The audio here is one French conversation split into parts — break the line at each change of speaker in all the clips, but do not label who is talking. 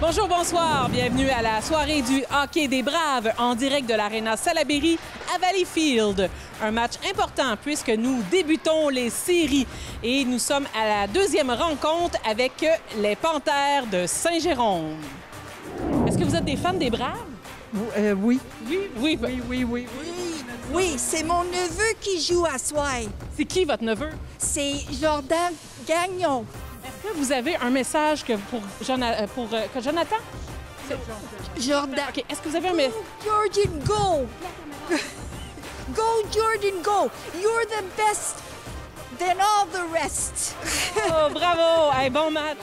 Bonjour, bonsoir. Bienvenue à la soirée du hockey des Braves en direct de l'Arena Salaberry à Valleyfield. Un match important puisque nous débutons les séries et nous sommes à la deuxième rencontre avec les Panthères de Saint-Jérôme. Est-ce que vous êtes des fans des Braves?
Oui.
Oui.
Oui, c'est mon neveu qui joue à soir.
C'est qui votre neveu?
C'est Jordan Gagnon.
Est-ce que vous avez un message pour Jonathan?
Jordan.
OK. Est-ce que vous avez un message?
Jordan, go! Go, Jordan, go! You're the best than all the rest.
Oh, bravo! Hey, bon match!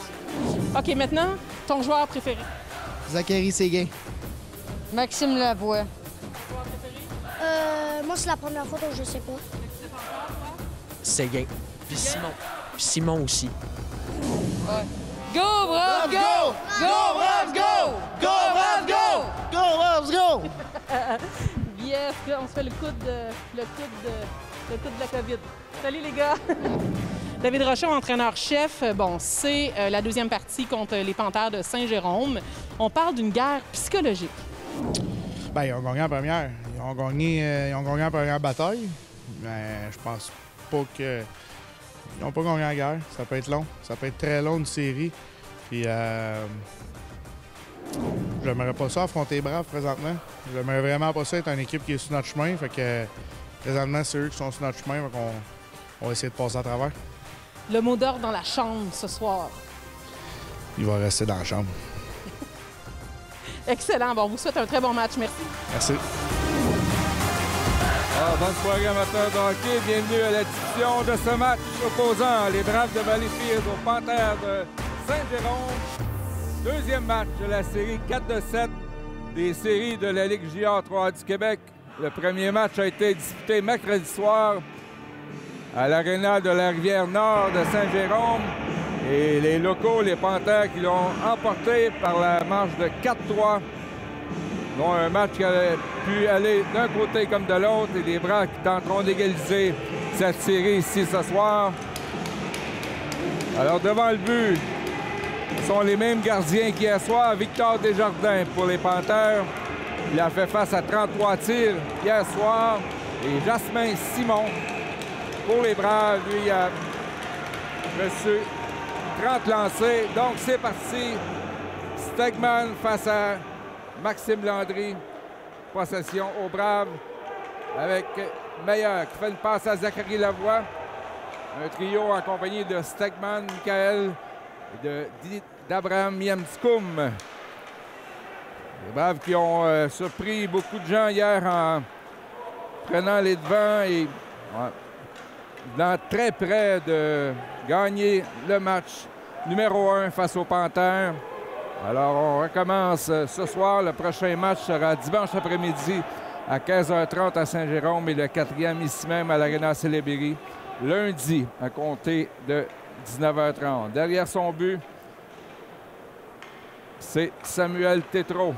OK, maintenant, ton joueur préféré?
Zachary Séguin.
Maxime Lavoie.
Moi, c'est la première fois, donc je sais pas.
Séguin. Puis Simon. Puis Simon aussi.
Go, Braves, go! Go, Braves, go! Go, Braves, go!
Go, Braves, go!
Yes, là, on se fait le coude de la COVID. Salut les gars! David Rochon, entraîneur-chef. Bon, c'est la deuxième partie contre les Panthères de Saint-Jérôme. On parle d'une guerre psychologique.
Bien, ils ont gagné la première. Ils ont gagné la première bataille. Mais je pense pas que... Ils n'ont pas gagné la guerre. Ça peut être long. Ça peut être très long, une série. Puis, j'aimerais pas ça affronter les Braves présentement. J'aimerais vraiment pas ça être une équipe qui est sur notre chemin. Fait que, présentement, c'est eux qui sont sur notre chemin. Fait on va essayer de passer à travers.
Le mot d'ordre dans la chambre ce soir.
Il va rester dans la chambre.
Excellent. Bon, on vous souhaite un très bon match. Merci.
Merci.
Bonne soirée amateurs de hockey. Bienvenue à la discussion de ce match opposant les Braves de Valleyfield aux Panthères de Saint-Jérôme. Deuxième match de la série 4-7 des séries de la Ligue junior 3 du Québec. Le premier match a été disputé mercredi soir à l'Aréna de la Rivière-Nord de Saint-Jérôme. Et les locaux, les Panthères, qui l'ont emporté par la marche de 4-3. Bon, un match qui aurait pu aller d'un côté comme de l'autre et les Braves qui tenteront d'égaliser cette série ici ce soir. Alors devant le but, ce sont les mêmes gardiens qu'hier soir. Victor Desjardins pour les Panthères. Il a fait face à 33 tirs hier soir. Et Jasmin Simon pour les Braves. Lui, il a reçu 30 lancés. Donc c'est parti. Stegman face à Maxime Landry, possession aux Braves avec Meyer qui fait une passe à Zachary Lavoie. Un trio accompagné de Stegman, Michael et d'Abraham Yamskoum. Les Braves qui ont surpris beaucoup de gens hier en prenant les devants et dans très près de gagner le match numéro 1 face aux Panthères. Alors, on recommence ce soir. Le prochain match sera dimanche après-midi à 15h30 à Saint-Jérôme et le quatrième ici même à l'Arena Salaberry lundi à compter de 19h30. Derrière son but, c'est Samuel Tétrault.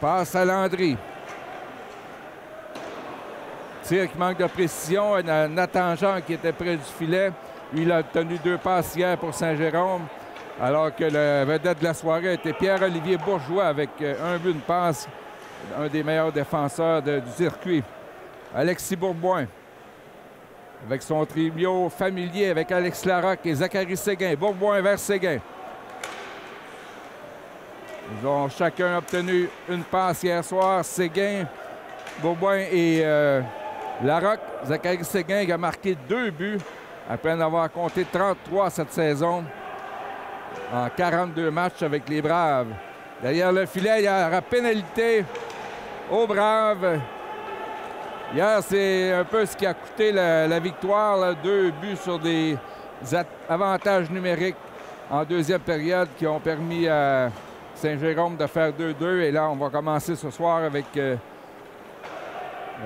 Passe à Landry. Tir qui manque de précision. Nathan Jean qui était près du filet. Lui, il a obtenu 2 passes hier pour Saint-Jérôme. Alors que le vedette de la soirée était Pierre-Olivier Bourgeois avec un but, une passe, un des meilleurs défenseurs du circuit. Alexis Bourboin, avec son trio familier avec Alex Larocque et Zachary Séguin. Bourboin vers Séguin. Ils ont chacun obtenu une passe hier soir. Séguin, Bourboin et Larocque. Zachary Séguin qui a marqué 2 buts après en avoir compté 33 cette saison. En 42 matchs avec les Braves. Derrière le filet, il y aura pénalité aux Braves. Hier, c'est un peu ce qui a coûté la victoire. Là. 2 buts sur des avantages numériques en deuxième période qui ont permis à Saint-Jérôme de faire 2-2. Et là, on va commencer ce soir avec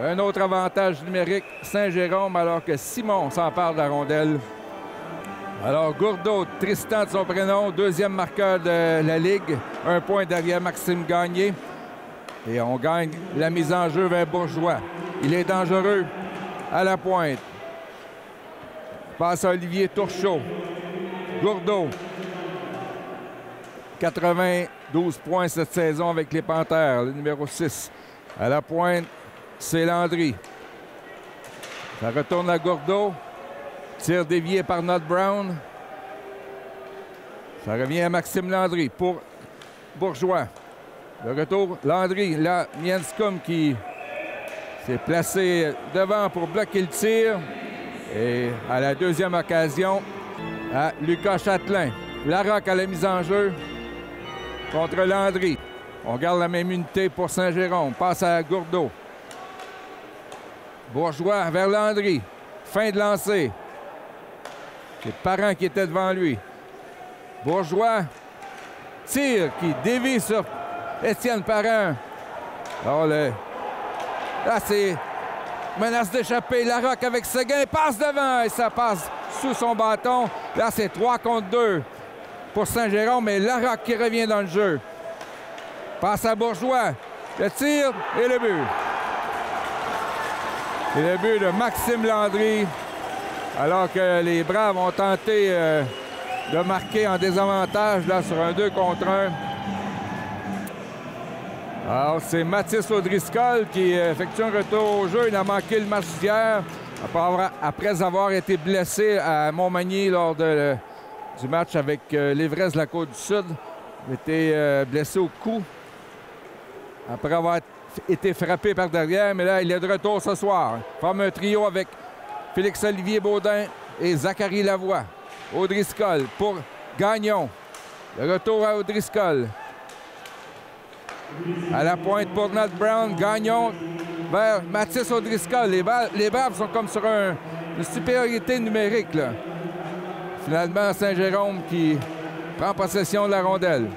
un autre avantage numérique, Saint-Jérôme, alors que Simon s'empare de la rondelle. Alors, Gourdeau, Tristan de son prénom, deuxième marqueur de la Ligue. 1 point derrière Maxime Gagné. Et on gagne la mise en jeu vers Bourgeois. Il est dangereux à la pointe. Passe à Olivier Tourchot. Gourdeau. 92 points cette saison avec les Panthères, le numéro 6. À la pointe, c'est Landry. Ça retourne à Gourdeau. Tir dévié par Nod Brown. Ça revient à Maxime Landry pour Bourgeois. Le retour, Landry, là, Mienscom qui s'est placé devant pour bloquer le tir. Et à la deuxième occasion, à Lucas Châtelain. Larocque à la mise en jeu contre Landry. On garde la même unité pour Saint-Jérôme. Passe à Gourdeau. Bourgeois vers Landry. Fin de lancer. C'est Parent qui était devant lui. Bourgeois. Tir qui dévie sur Étienne Parent. Alors là, c'est menace d'échapper. Larocque avec Seguin passe devant et ça passe sous son bâton. Là, c'est 3 contre 2 pour Saint-Jérôme, mais Larocque qui revient dans le jeu. Passe à Bourgeois. Le tir et le but. C'est le but de Maxime Landry. Alors que les Braves ont tenté de marquer en désavantage là, sur un 2 contre 1. Alors, c'est Mathis O'Driscoll qui effectue un retour au jeu. Il a manqué le match d'hier après avoir été blessé à Montmagny lors du match avec l'Évresse de la Côte-du-Sud. Il était blessé au cou après avoir été frappé par derrière. Mais là, il est de retour ce soir. Il forme un trio avec Félix-Olivier Baudin et Zachary Lavoie. O'Driscoll pour Gagnon. Le retour à O'Driscoll. À la pointe pour Nod Brown. Gagnon vers Mathis O'Driscoll. Les Braves sont comme sur une supériorité numérique, là. Finalement, Saint-Jérôme qui prend possession de la rondelle.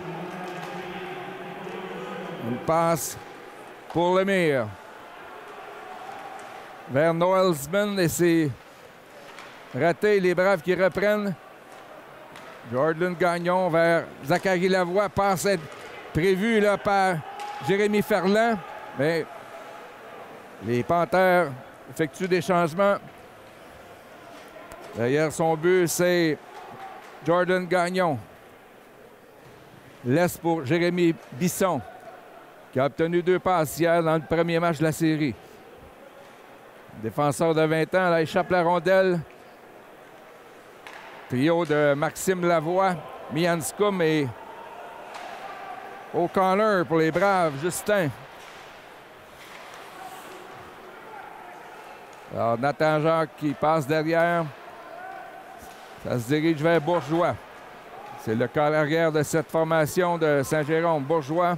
Une passe pour Lemire. Vers Noelsman et c'est raté. Les Braves qui reprennent. Jordan Gagnon vers Zachary Lavoie. Passe prévue là, par Jérémy Ferland. Mais les Panthères effectuent des changements. Derrière son but, c'est Jordan Gagnon. Laisse pour Jérémy Bisson, qui a obtenu 2 passes hier dans le premier match de la série. Défenseur de 20 ans, là, échappe la rondelle. Trio de Maxime Lavoie, Mianscom et O'Connor pour les Braves, Justin. Alors, Nathan Jacques qui passe derrière. Ça se dirige vers Bourgeois. C'est le corps arrière de cette formation de Saint-Jérôme. Bourgeois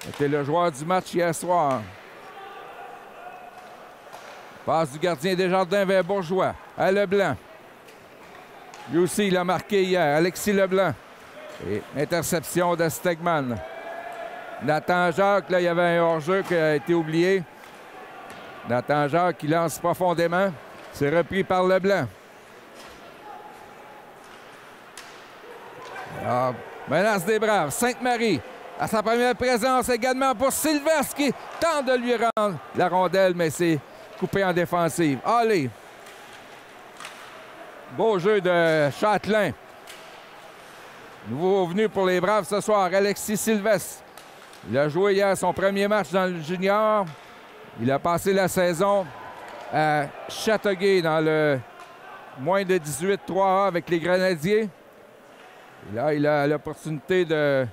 était le joueur du match hier soir. Passe du gardien Desjardins vers Bourgeois. À Leblanc. Lui aussi, il a marqué hier. Alexis Leblanc. Et interception de Stegman. Nathan Jacques, là, il y avait un hors-jeu qui a été oublié. Nathan Jacques qui lance profondément. C'est repris par Leblanc. Alors, menace des Braves. Sainte-Marie à sa première présence également pour Sylvestre qui tente de lui rendre la rondelle, mais c'est coupé en défensive. Allez. Beau jeu de Châtelain. Nouveau venu pour les Braves ce soir, Alexis Sylvestre. Il a joué hier son premier match dans le junior. Il a passé la saison à Châteauguay dans le moins de 18-3A avec les Grenadiers. Et là, il a l'opportunité de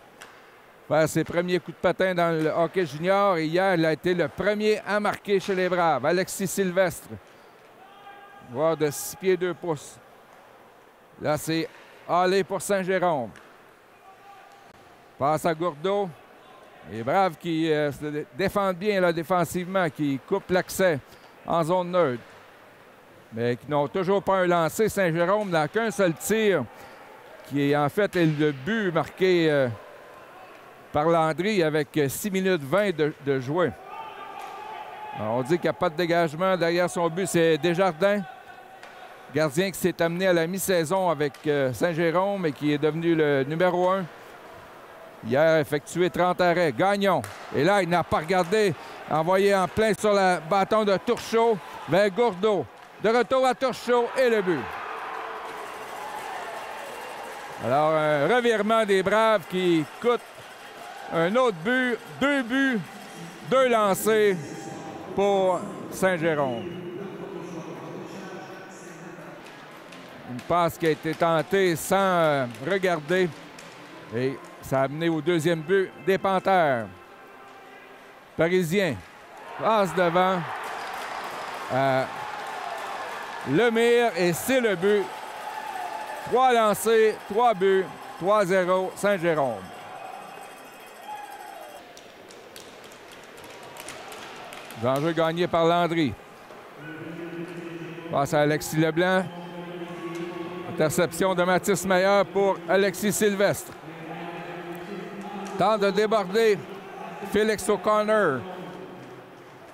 faire ses premiers coups de patin dans le hockey junior. Et hier, il a été le premier à marquer chez les Braves. Alexis Sylvestre. Joueur de 6 pieds 2 pouces. Là, c'est Allé pour Saint-Jérôme. Passe à Gourdeau. Les Braves qui se défendent bien là, défensivement, qui coupent l'accès en zone neutre. Mais qui n'ont toujours pas un lancé. Saint-Jérôme n'a qu'un seul tir, qui est en fait le but marqué par Landry avec 6 minutes 20 de jouer. Alors, on dit qu'il n'y a pas de dégagement derrière son but. C'est Desjardins, gardien qui s'est amené à la mi-saison avec Saint-Jérôme et qui est devenu le numéro 1. Hier, effectué 30 arrêts. Gagnon. Et là, il n'a pas regardé. Envoyé en plein sur le bâton de Turchot vers Gourdeau. De retour à Turchot et le but. Alors, un revirement des Braves qui coûte un autre but, 2 buts, 2 lancés pour Saint-Jérôme. Une passe qui a été tentée sans regarder et ça a amené au deuxième but des Panthères. Parisien passe devant Lemire et c'est le but. 3 lancés, 3 buts, 3-0 Saint-Jérôme. Enjeu gagné par Landry. Passe à Alexis Leblanc. Interception de Mathis Meilleur pour Alexis Sylvestre. Tente de déborder Félix O'Connor.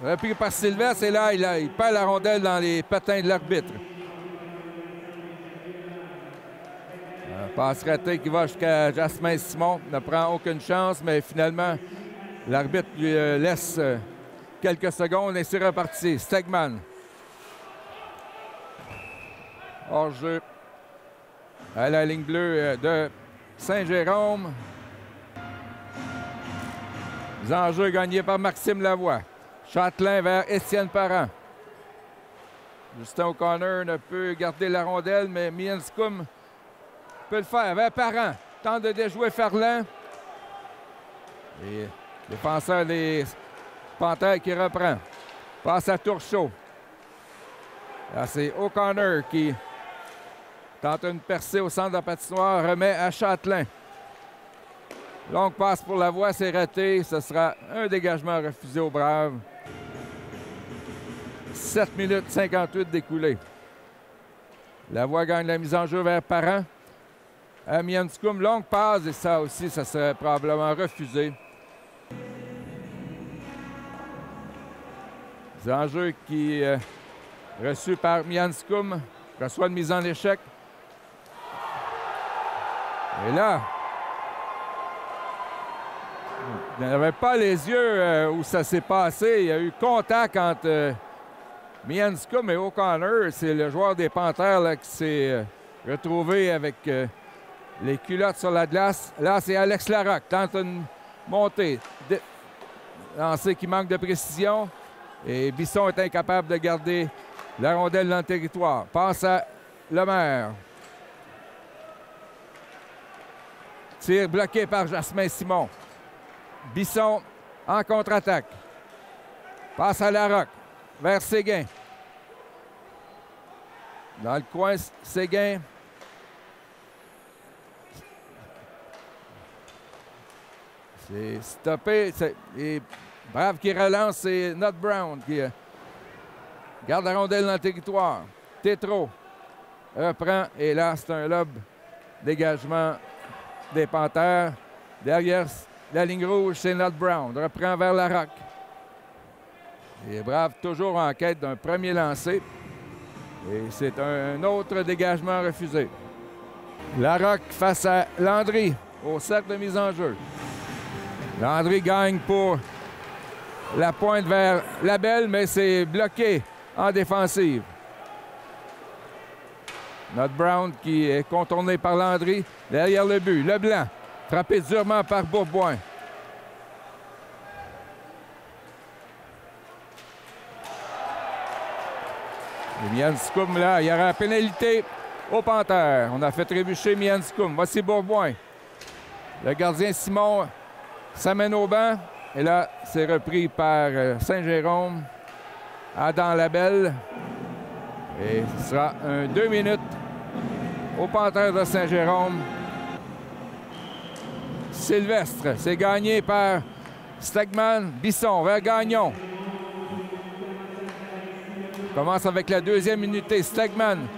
Repris par Sylvestre et là, il perd la rondelle dans les patins de l'arbitre. Passe ratée qui va jusqu'à Jasmin Simon. Ne prend aucune chance, mais finalement, l'arbitre lui laisse quelques secondes et c'est reparti. Stegman. Hors-jeu à la ligne bleue de Saint-Jérôme. Les enjeux gagnés par Maxime Lavoie. Châtelain vers Étienne Parent. Justin O'Connor ne peut garder la rondelle, mais Mianscum peut le faire vers Parent. Tente de déjouer Ferland. Et défenseur des Panthères qui reprend. Passe à Turchot. Là, c'est O'Connor qui tente une percée au centre de la patinoire. Remet à Châtelain. Longue passe pour Lavoie, c'est raté. Ce sera un dégagement refusé aux Braves. 7 minutes 58 d'écoulé. Lavoie gagne la mise en jeu vers Parent. À Mianscum, longue passe et ça aussi, ça serait probablement refusé. Les enjeux qui reçu par Mianscum reçoit une mise en échec. Et là, il n'avait pas les yeux où ça s'est passé. Il y a eu contact entre Mianscum et O'Connor. C'est le joueur des Panthères là, qui s'est retrouvé avec les culottes sur la glace. Là, c'est Alex Larocque. Tente une montée. Lancé qui manque de précision. Et Bisson est incapable de garder la rondelle dans le territoire. Passe à Lemaire. Tir bloqué par Jasmin Simon. Bisson en contre-attaque. Passe à Larocque. Vers Séguin. Dans le coin, Séguin. C'est stoppé. Et Brave qui relance, c'est Not Brown qui garde la rondelle dans le territoire. Tétro reprend et là, c'est un lob dégagement des Panthères. Derrière la ligne rouge, c'est Not Brown. Reprend vers Larocque. Et Brave toujours en quête d'un premier lancer. Et c'est un autre dégagement refusé. Larocque face à Landry au cercle de mise en jeu. Landry gagne pour la pointe vers Labelle, mais c'est bloqué en défensive. Not Brown qui est contourné par Landry derrière le but. Leblanc frappé durement par Bourboin. Et Mianscum, là, il y aura la pénalité au Panthère. On a fait trébucher Mianscum. Voici Bourboin. Le gardien Simon s'amène au banc. Et là, c'est repris par Saint-Jérôme. Adam Labelle. Et ce sera un 2 minutes au Panthère de Saint-Jérôme. Sylvestre, c'est gagné par Stegman. Bisson vers Gagnon. On commence avec la deuxième unité. Stegman.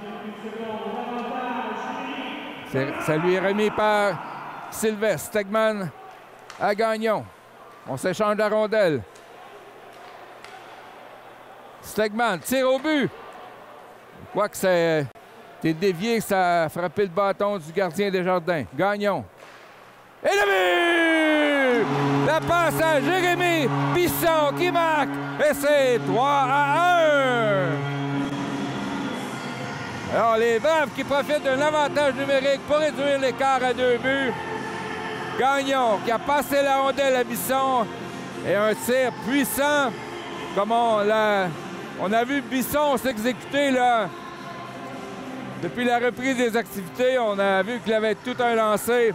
Ça lui est remis par Sylvestre. Stegman à Gagnon. On s'échange la rondelle. Stegman tire au but. Quoique c'est dévié, ça a frappé le bâton du gardien Desjardins. Gagnon. Et le but! La passe à Jérémy Bisson qui marque. Et c'est 3-1. Alors, les Braves qui profitent d'un avantage numérique pour réduire l'écart à 2 buts. Gagnon qui a passé la rondelle à Bisson et un tir puissant comme on a vu Bisson s'exécuter là. Depuis la reprise des activités, on a vu qu'il avait tout un lancé.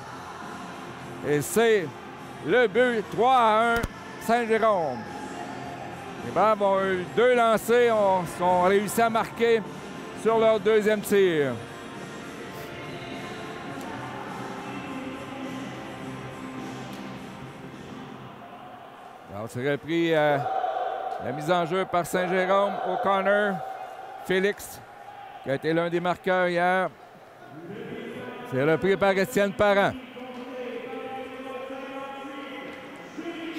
Et c'est le but 3-1 Saint-Jérôme. Les Braves ont eu 2 lancés, ont réussi à marquer sur leur deuxième tir. Alors, c'est repris la mise en jeu par Saint-Jérôme. O'Connor, Félix, qui a été l'un des marqueurs hier. C'est repris par Étienne Parent.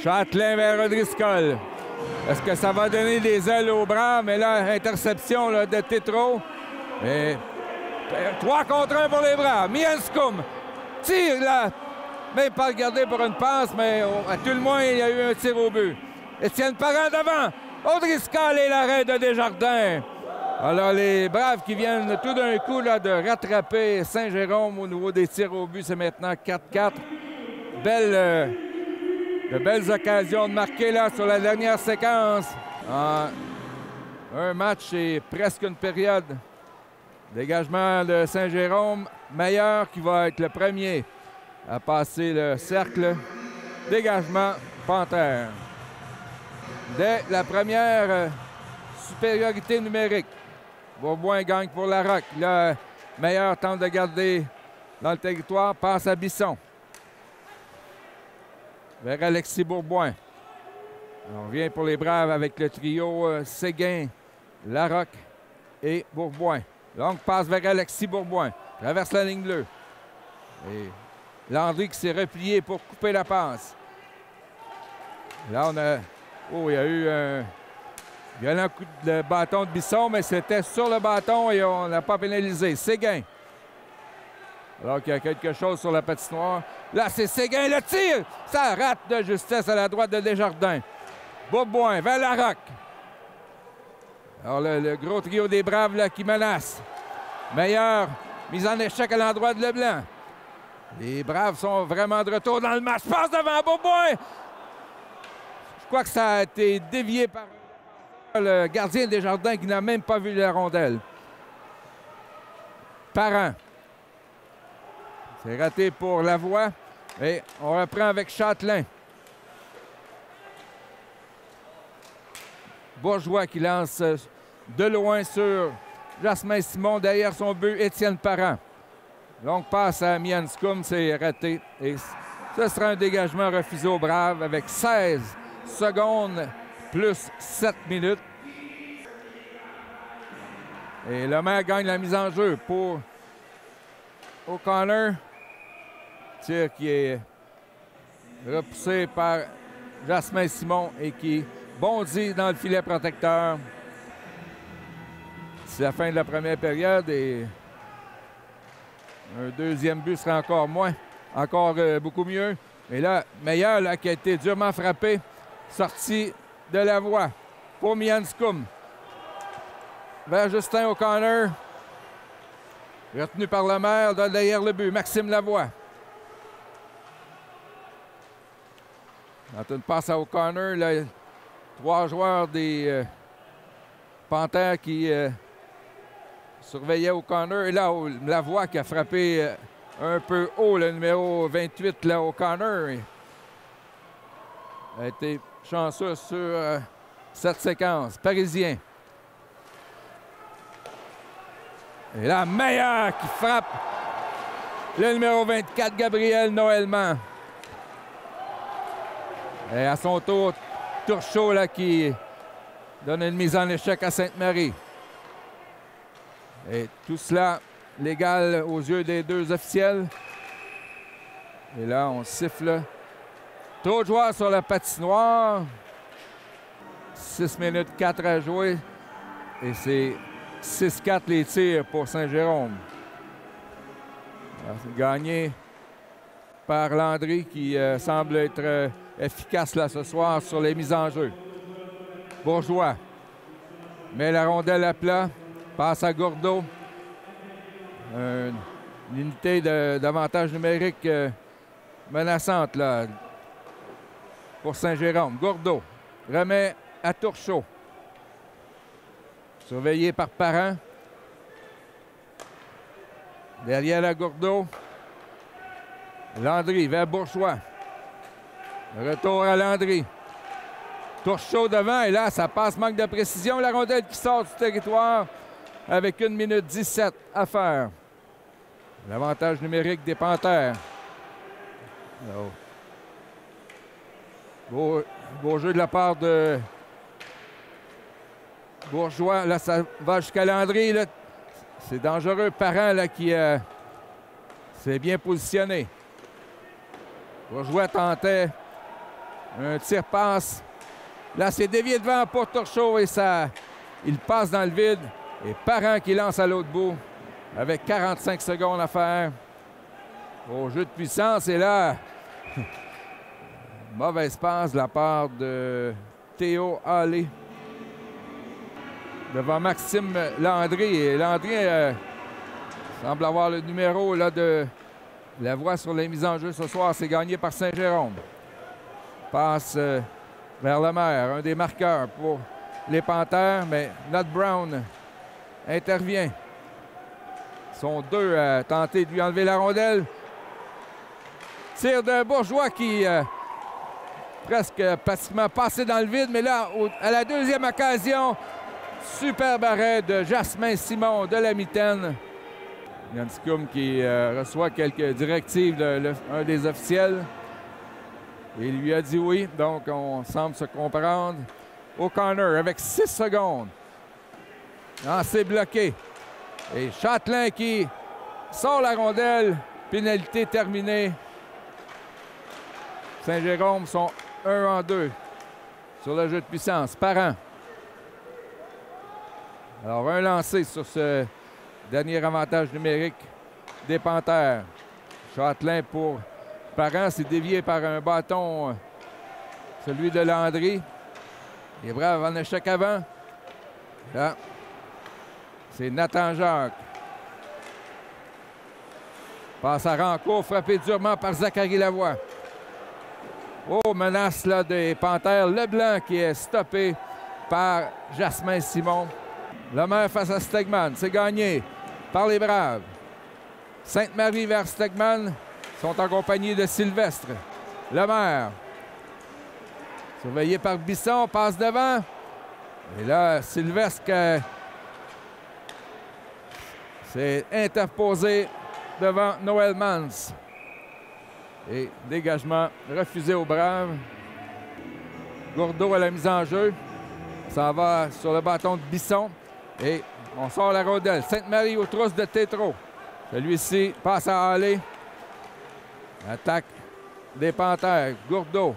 Châtelain vers O'Driscoll. Est-ce que ça va donner des ailes aux Braves? Mais là, interception là, de Tétrault. Et 3 contre 1 pour les Braves. Mianscum tire là. Même pas regardé pour une passe, mais à tout le moins, il y a eu un tir au but. Étienne Parent devant. O'Driscoll et l'arrêt de Desjardins. Alors, les Braves qui viennent tout d'un coup là, de rattraper Saint-Jérôme au niveau des tirs au but. C'est maintenant 4-4. De belles occasions de marquer là sur la dernière séquence. Un match et presque une période. Dégagement de Saint-Jérôme. Meilleur qui va être le premier à passer le cercle. Dégagement Panthère. Dès la première supériorité numérique. Bourboin gagne pour Larocque. Le meilleur tente de garder dans le territoire. Passe à Bisson. Vers Alexis Bourboin. On revient pour les Braves avec le trio Séguin, Larocque et Bourboin. Longue passe vers Alexis Bourboin. Traverse la ligne bleue. Et Landry qui s'est replié pour couper la passe. Là, on a... Oh, il y a eu un violent coup de bâton de Bisson, mais c'était sur le bâton et on n'a pas pénalisé. Séguin. Alors qu'il y a quelque chose sur la patinoire. Là, c'est Séguin, le tir! Ça rate de justesse à la droite de Desjardins. Bourboin vers Larocque. Alors, le gros trio des Braves là, qui menace. Meilleur mise en échec à l'endroit de Leblanc. Les Braves sont vraiment de retour dans le match. Passe devant Bourboin! Je crois que ça a été dévié par le gardien Desjardins qui n'a même pas vu la rondelle. Parent. C'est raté pour Lavoie. Et on reprend avec Châtelain. Bourgeois qui lance de loin sur Jasmin Simon. Derrière son but, Étienne Parent. Longue passe à Mianscum, c'est raté. Et ce sera un dégagement refusé aux Braves avec 16 secondes plus 7 minutes. Et le maire gagne la mise en jeu pour O'Connor. Tir qui est repoussé par Jasmin Simon et qui bondit dans le filet protecteur. C'est la fin de la première période et un deuxième but sera encore beaucoup mieux. Et là, Meilleur là, qui a été durement frappé, sorti de la voie pour Mianscum. Vers Justin O'Connor. Retenu par le maire derrière le but, Maxime Lavoie. Dans une passe à O'Connor, là, 3 joueurs des Panthères qui surveillaient O'Connor. Et là, Lavoie qui a frappé un peu haut, le numéro 28, là, O'Connor. A été chanceux sur cette séquence. Parisien. Et là, Meilleur qui frappe le numéro 24, Gabriel Noëlman. Et à son tour, Turchot là, qui donne une mise en échec à Sainte-Marie. Et tout cela légal aux yeux des deux officiels. Et là, on siffle. Trop de joueurs sur la patinoire. 6 minutes 4 à jouer. Et c'est 6-4 les tirs pour Saint-Jérôme. C'est gagné par Landry qui semble être efficace là ce soir sur les mises en jeu. Bourgeois met la rondelle à plat, passe à Gourdeau. Une unité d'avantage numérique menaçante là, pour Saint-Jérôme. Gourdeau remet à Turchot. Surveillé par Parent. Derrière la Gourdeau. Landry vers Bourgeois. Retour à Landry. Turchot devant et là, ça passe, manque de précision. La rondelle qui sort du territoire avec 1 minute 17 à faire. L'avantage numérique des Panthères. Oh. Beau jeu de la part de Bourgeois. Là, ça va jusqu'à Landry. C'est dangereux. Parent là, qui s'est bien positionné. Bourgeois tentait un tir-passe. Là, c'est dévié devant pour Turchot et ça, il passe dans le vide. Et Parent qui lance à l'autre bout avec 45 secondes à faire. Au jeu de puissance. Et là, mauvaise passe de la part de Théo Hallé devant Maxime Landry. Et Landry semble avoir le numéro là, de la voix sur les mises en jeu ce soir. C'est gagné par Saint-Jérôme. Passe vers Lemaire, un des marqueurs pour les Panthères, mais Nat Brown intervient. Ils sont deux à tenter de lui enlever la rondelle. Tir de Bourgeois qui presque pratiquement passé dans le vide, mais là, à la deuxième occasion, superbe arrêt de Jasmin Simon de la mitaine. Yanscombe qui reçoit quelques directives d'un des officiels. Et il lui a dit oui, donc on semble se comprendre. O'Connor avec 6 secondes. Lancé bloqué. Et Châtelain qui sort la rondelle. Pénalité terminée. Saint-Jérôme sont 1 en 2 sur le jeu de puissance. Parent. Alors, un lancé sur ce dernier avantage numérique des Panthères. Châtelain pour Parent, c'est dévié par un bâton, celui de Landry. Les Braves en échec avant. Là, c'est Nathan Jacques. Passe à Rancourt, frappé durement par Zachary Lavoie. Oh, menace là des Panthères. Leblanc qui est stoppé par Jasmin Simon. Lemaire face à Stegman. C'est gagné par les Braves. Sainte-Marie vers Stegman. Sont en compagnie de Sylvestre. Lemaire. Surveillé par Bisson. Passe devant. Et là, Sylvestre s'est interposé devant Noël Mans. Et dégagement refusé aux Braves. Gourdeau à la mise en jeu. Ça va sur le bâton de Bisson. Et on sort la rondelle. Sainte-Marie aux trousses de Tétro. Celui-ci passe à Hallé. Attaque des Panthères. Gourdeau.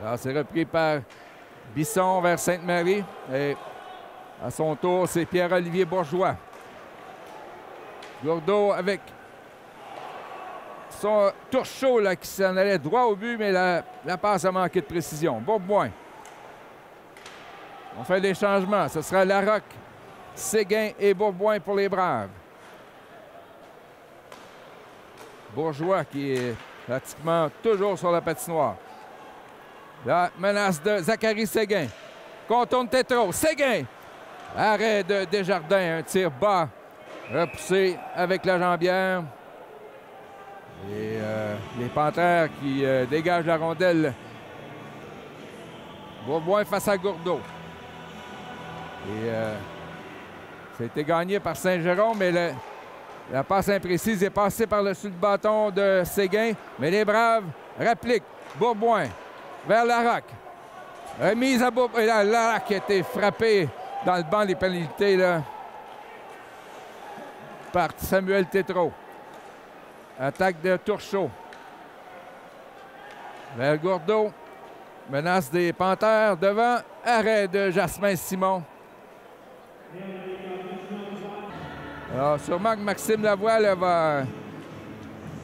Alors, c'est repris par Bisson vers Sainte-Marie. Et à son tour, c'est Pierre-Olivier Bourgeois. Gourdeau avec son Turchot là, qui s'en allait droit au but, mais la passe a manqué de précision. Bourboin. On fait des changements. Ce sera Larocque, Séguin et Bourboin pour les Braves. Bourgeois qui est pratiquement toujours sur la patinoire. La menace de Zachary Séguin. Contourne Tétro. Séguin. Arrêt de Desjardins. Un tir bas. Repoussé avec la jambière. Et les Panthères qui dégagent la rondelle. Bourboin face à Gourdeau. Et c'était gagné par Saint-Jérôme, mais la passe imprécise est passée par-dessus le bâton de Séguin. Mais les Braves rappliquent. Bourboin vers Larocque. Remise à Bourboin. Et là, Larocque a été frappé dans le banc des pénalités là, par Samuel Tétro. Attaque de Turchot. Vers Gourdeau. Menace des Panthères devant. Arrêt de Jasmin Simon. Alors, sûrement que Maxime Lavoie là, va...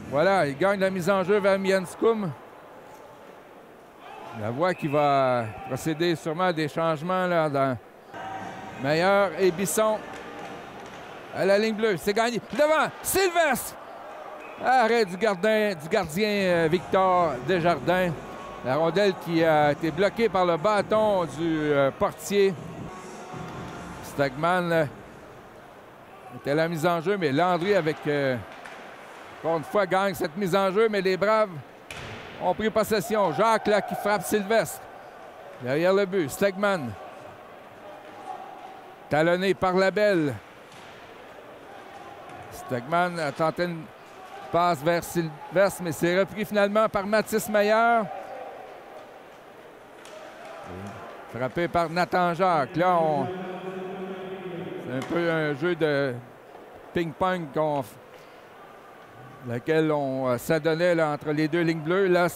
Voilà, il gagne la mise en jeu vers Yanscombe. Lavoie qui va procéder sûrement à des changements là, Meilleur et Bisson à la ligne bleue. C'est gagné. Devant, Sylvestre. Arrêt du gardien Victor Desjardins. La rondelle qui a été bloquée par le bâton du portier. Stegman était la mise en jeu, mais Landry avec, encore une fois, gagne cette mise en jeu, mais les Braves ont pris possession. Jacques là qui frappe Sylvestre. Derrière le but, Stegman. Talonné par Labelle. Stegman a tenté une passe vers Sylvestre, mais c'est repris finalement par Mathis Meilleur. Frappé par Nathan Jacques. Là, c'est un peu un jeu de ping-pong lequel on s'adonnait là, entre les deux lignes bleues. Là,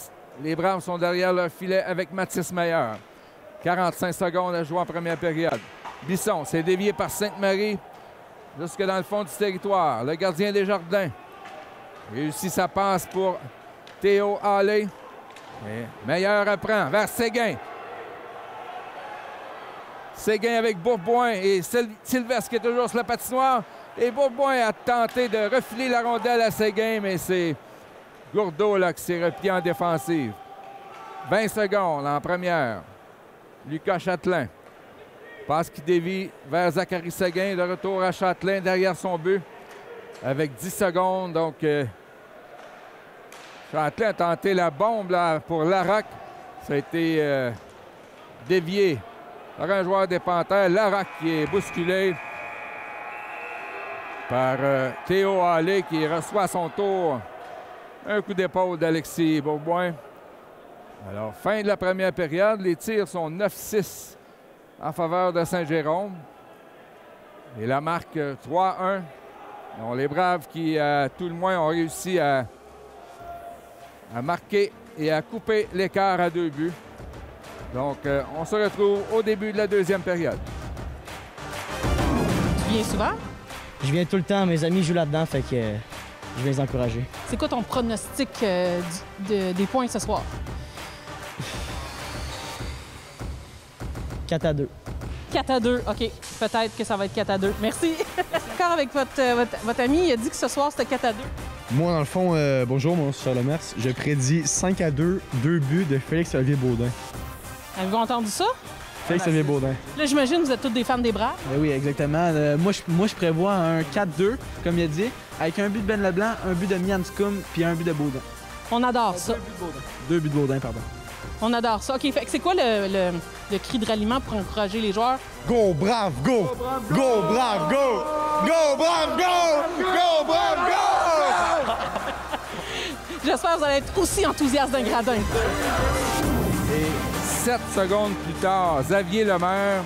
les Braves sont derrière leur filet avec Mathis Meilleur. 45 secondes à jouer en première période. Bisson, c'est dévié par Sainte-Marie jusque dans le fond du territoire. Le gardien Desjardins réussit sa passe pour Théo Halley. Et Meilleur apprend vers Séguin. Séguin avec Bourboin et Sylvestre qui est toujours sur la patinoire. Et Bourboin a tenté de refiler la rondelle à Séguin, mais c'est Gourdeau là, qui s'est replié en défensive. 20 secondes en première. Lucas Châtelain. Passe qui dévie vers Zachary Séguin. De retour à Châtelain derrière son but. Avec 10 secondes. Donc, Châtelain a tenté la bombe là, pour Larocque. Ça a été dévié par un joueur des Panthères. Larocque qui est bousculé par Théo Halley qui reçoit à son tour un coup d'épaule d'Alexis Bourboin. Alors, fin de la première période. Les tirs sont 9-6 en faveur de Saint-Jérôme. Et la marque 3-1. Donc, les Braves qui, à tout le moins, ont réussi à marquer et à couper l'écart à 2 buts. Donc, on se retrouve au début de la deuxième période.
Tu viens souvent?
Je viens tout le temps, mes amis jouent là-dedans, fait que je vais les encourager.
C'est quoi ton pronostic des points ce soir?
4-2.
4-2, OK. Peut-être que ça va être 4-2. Merci. Encore avec votre ami, il a dit que ce soir, c'était 4-2.
Moi, dans le fond, bonjour, mon nom c'est Charles Lemers. Je prédis 5-2, 2 buts de Félix-Olivier Baudin.
Avez-vous entendu ça?
Félix-Olivier Baudin.
Là, j'imagine que vous êtes tous des fans des Braves.
Ben oui, exactement. Moi, je prévois un 4-2, comme il a dit, avec un but de Ben Leblanc, un but de Mianscum, puis un but de Baudin.
On adore ça.
2 buts de Baudin, pardon.
On adore ça. OK, fait que c'est quoi le cri de ralliement pour encourager les joueurs?
Go, brave, go! Go, brave, go! Go, brave, go! Go, brave, go!
J'espère que vous allez être aussi enthousiaste d'un gradin.
Et 7 secondes plus tard, Xavier Lemaire,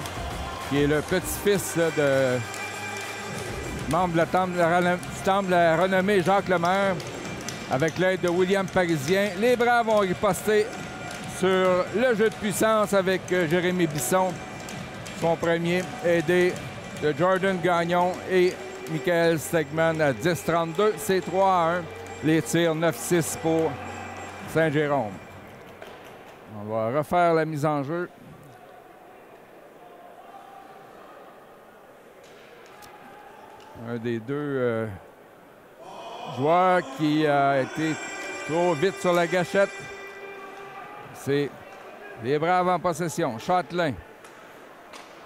qui est le petit-fils là, de membre du temple de la renommée Jacques Lemaire, avec l'aide de William Parisien. Les Braves ont riposté sur le jeu de puissance avec Jérémy Bisson, son premier, aidé de Jordan Gagnon et Michael Stegman à 10-32. C'est 3-1. Les tirs 9-6 pour Saint-Jérôme. On va refaire la mise en jeu. Un des deux joueurs qui a été trop vite sur la gâchette. C'est les Braves en possession. Châtelain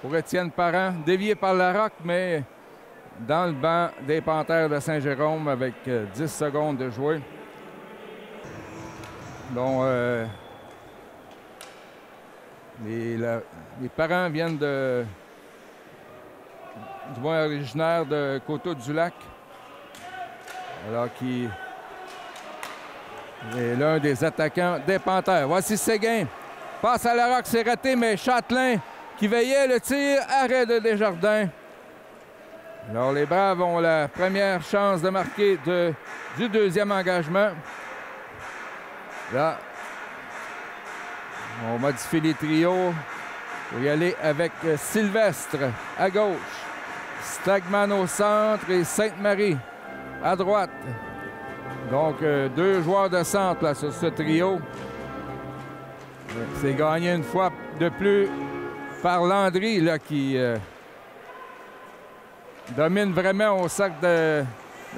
pour Étienne Parent, dévié par Larocque, mais dans le banc des Panthères de Saint-Jérôme avec 10 secondes de jouer. Donc, les Parents viennent du moins originaire de Coteau-du-Lac, alors qui est l'un des attaquants des Panthères. Voici Séguin. Passe à Larocque, c'est raté, mais Châtelain qui veillait le tir. Arrêt de Desjardins. Alors, les Braves ont la première chance de marquer du deuxième engagement. Là, on modifie les trios pour y aller avec Sylvestre à gauche, Stegman au centre et Sainte-Marie à droite. Donc, 2 joueurs de centre là, sur ce trio. C'est gagné une fois de plus par Landry là, qui domine vraiment au cercle de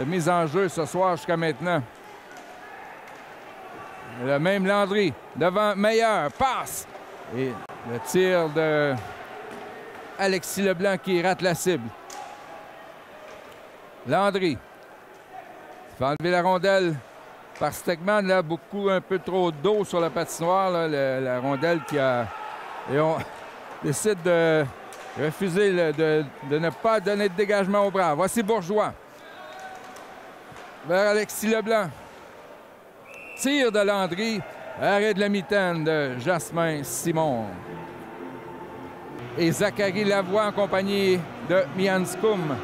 mise en jeu ce soir jusqu'à maintenant. Le même Landry devant Meilleur, passe. Et le tir de Alexis Leblanc qui rate la cible. Landry fait enlever la rondelle par Stegman. Là, un peu trop d'eau sur la patinoire. Là, la rondelle qui a... Et on décide de refuser de ne pas donner de dégagement au bras. Voici Bourgeois. Vers Alexis Leblanc. Tir de Landry. Arrêt de la mitaine de Jasmin Simon. Et Zachary Lavoie en compagnie de Mianscum.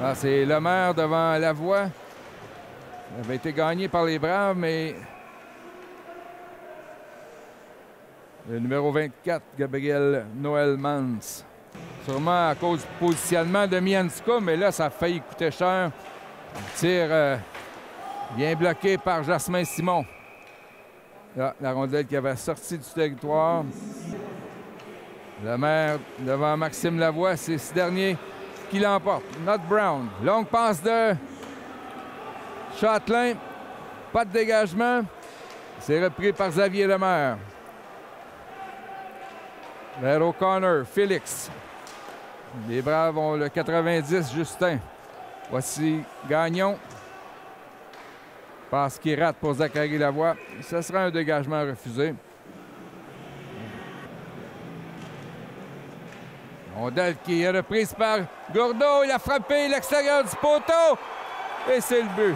Ah, c'est Lemaire devant Lavoie. Ça avait été gagné par les Braves, mais le numéro 24, Gabriel Noël-Mans. Sûrement à cause du positionnement de Mianscum, mais là, ça a failli coûter cher. Un tir bien bloqué par Jasmin Simon. Là, la rondelle qui avait sorti du territoire. Lemaire devant Maxime Lavoie, c'est ce dernier qui l'emporte. Not Brown. Longue passe de Châtelain. Pas de dégagement. C'est repris par Xavier Lemaire. Vers O'Connor. Félix. Les Braves ont le 90, Justin. Voici Gagnon. Passe qui rate pour Zachary Lavoie. Ce sera un dégagement refusé. Rondelle qui est reprise par Gourdeau. Il a frappé l'extérieur du poteau. Et c'est le but.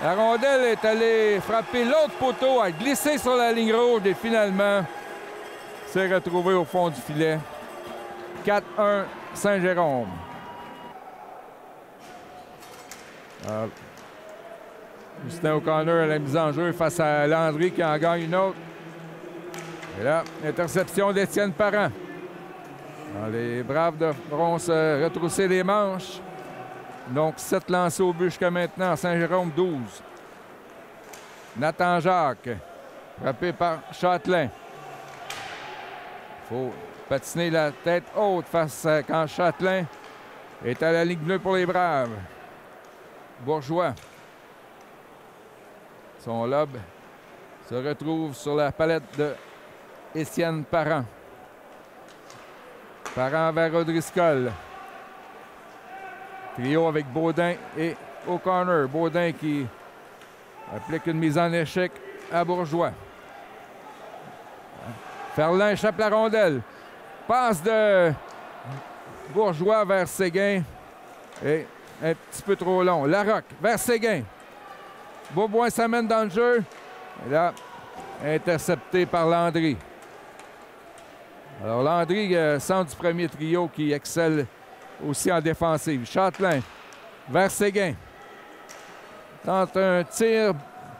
La rondelle est allée frapper l'autre poteau, a glissé sur la ligne rouge et finalement s'est retrouvée au fond du filet. 4-1 Saint-Jérôme. Justin O'Connor à la mise en jeu face à Landry qui en gagne une autre. Et là, interception d'Étienne Parent. Alors, les Braves devront se retrousser les manches. Donc, 7 lancés au but jusqu'à maintenant. Saint-Jérôme, 12. Nathan Jacques, frappé par Châtelain. Il faut patiner la tête haute face à quand Châtelain est à la ligne bleue pour les Braves. Bourgeois. Son lob se retrouve sur la palette de Étienne Parent. Parent vers O'Driscoll. Trio avec Baudin et O'Connor. Baudin qui applique une mise en échec à Bourgeois. Ferland échappe la rondelle. Passe de Bourgeois vers Séguin. Et un petit peu trop long. Larocque vers Séguin. Beaubois s'amène dans le jeu. Et là, intercepté par Landry. Alors Landry, centre du premier trio qui excelle aussi en défensive. Châtelain vers Séguin. Tente un tir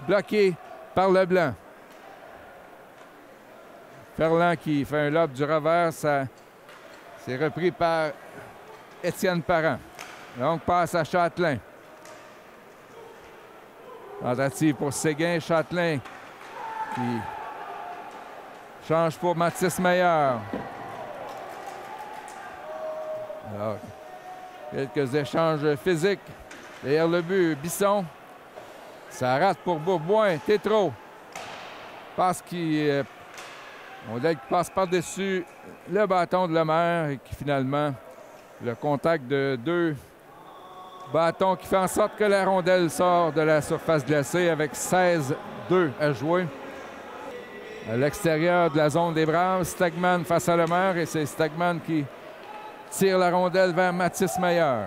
bloqué par Leblanc. Ferland qui fait un lob du revers. Ça, c'est repris par Étienne Parent. Donc passe à Châtelain. Tentative pour Séguin. Châtelain qui change pour Mathis Meilleur. Alors, quelques échanges physiques. Derrière le but, Bisson. Ça rate pour Bourboin. Tétro. Passe qui... Rondelle qui passe par-dessus le bâton de Lemaire et qui finalement, le contact de deux bâtons qui fait en sorte que la rondelle sort de la surface glacée avec 16-2 à jouer. À l'extérieur de la zone des Braves, Stegman face à Lemaire et c'est Stegman qui tire la rondelle vers Mathis Meilleur.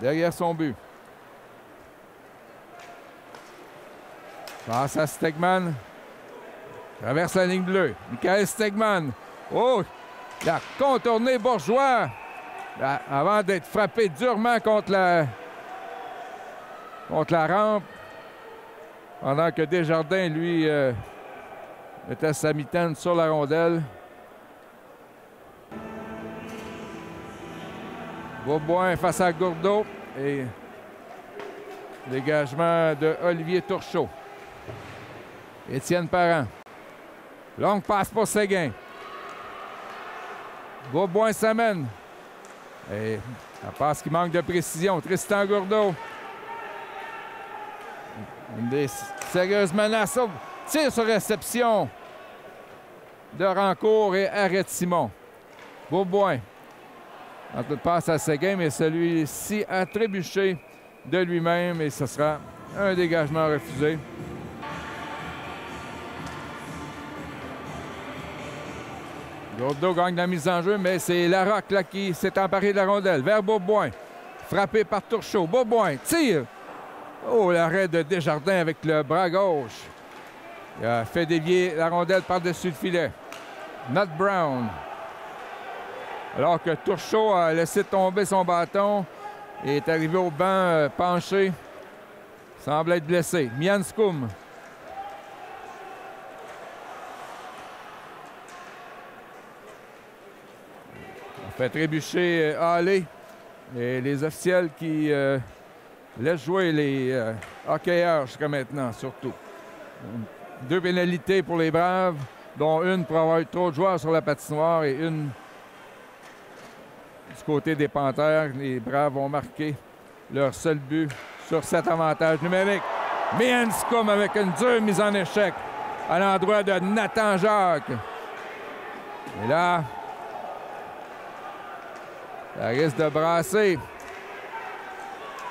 Derrière son but. Passe à Stegman. Traverse la ligne bleue. Michael Stegman. Oh! Il a contourné Bourgeois avant d'être frappé durement contre la rampe. Pendant que Desjardins, lui, était à sa mitaine sur la rondelle. Beaubois face à Gourdeau. Et dégagement de Olivier Tourchot. Étienne Parent. Longue passe pour Séguin. Beaubois s'amène. Et la passe qui manque de précision. Tristan Gourdeau. Une des sérieuses menaces. Oh, tir sur réception de Rancourt et arrêt de Simon. Beauboin. En toute passe à Séguin, mais celui-ci a trébuché de lui-même et ce sera un dégagement refusé. Gourdeau gagne la mise en jeu, mais c'est Larocque là, qui s'est emparé de la rondelle. Vers Beauboin. Frappé par Turchot. Beauboin tire. Oh, l'arrêt de Desjardins avec le bras gauche. Il a fait dévier la rondelle par-dessus le filet. Not Brown. Alors que Turchot a laissé tomber son bâton et est arrivé au banc penché. Semble être blessé. Mianscoum. On fait trébucher Halley. Et les officiels qui laissent jouer les hockeyeurs jusqu'à maintenant, surtout. 2 pénalités pour les Braves, dont une pour avoir eu trop de joueurs sur la patinoire et une du côté des Panthères. Les Braves ont marqué leur seul but sur cet avantage numérique. Mianscoum avec une dure mise en échec à l'endroit de Nathan Jacques. Et là, ça risque de brasser.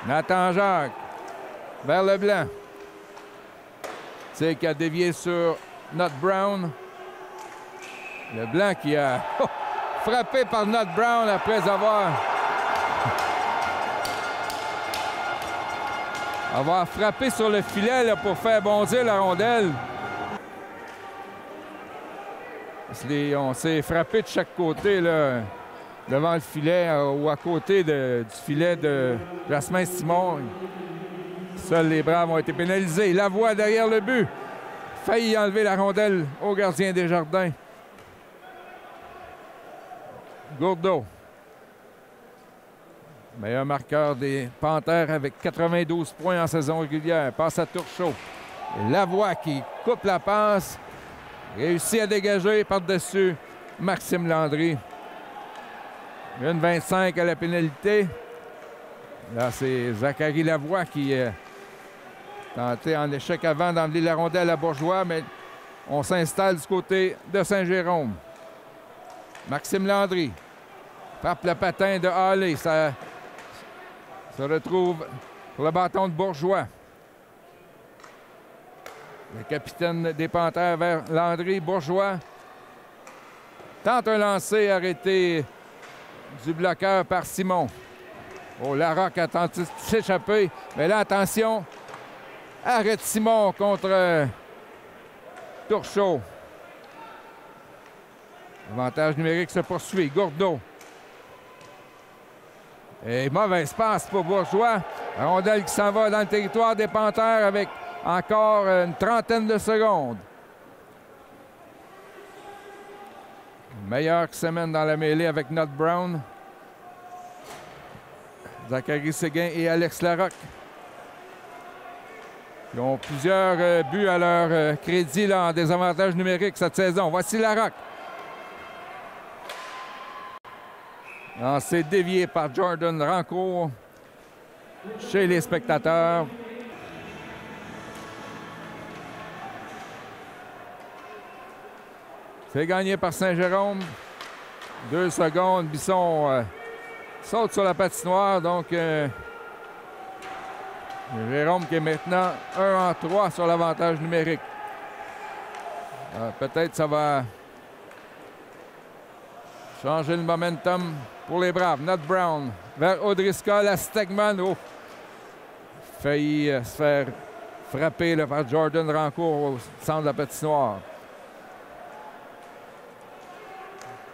Nathan Jacques vers le blanc. C'est qui a dévié sur Not Brown. Le blanc qui a frappé par Not Brown après avoir frappé sur le filet là, pour faire bondir la rondelle. On s'est frappé de chaque côté là, devant le filet ou à côté du filet de Jasmin Simon. Seuls les Braves ont été pénalisés. Lavoie derrière le but. Failli enlever la rondelle au gardien Desjardins. Gourdeau. Meilleur marqueur des Panthères avec 92 points en saison régulière. Passe à Turchot. Et Lavoie qui coupe la passe. Réussit à dégager par-dessus Maxime Landry. 1,25 à la pénalité. Là, c'est Zachary Lavoie qui tenté en échec avant d'emmener la rondelle à Bourgeois, mais on s'installe du côté de Saint-Jérôme. Maxime Landry frappe le patin de Halley. Ça se retrouve pour le bâton de Bourgeois. Le capitaine des Panthères vers Landry. Bourgeois tente un lancer arrêté du bloqueur par Simon. Oh, Larocque a tenté de s'échapper. Mais là, attention. Arrête Simon contre Turchot. L'avantage numérique se poursuit. Gourdeau. Et mauvaise passe pour Bourgeois. La rondelle qui s'en va dans le territoire des Panthères avec encore une trentaine de secondes. Meilleur qui se mène dans la mêlée avec Not Brown. Zachary Séguin et Alex Larocque. Ils ont plusieurs buts à leur crédit là, en désavantage numérique cette saison. Voici Larocque. C'est dévié par Jordan Rancourt chez les spectateurs. C'est gagné par Saint-Jérôme. 2 secondes. Bisson saute sur la patinoire. Donc, Jérôme qui est maintenant 1 en 3 sur l'avantage numérique. Peut-être ça va changer le momentum pour les Braves. Not Brown vers O'Driscoll à Stegman. Oh. Failli se faire frapper là, par Jordan Rancourt au centre de la patinoire.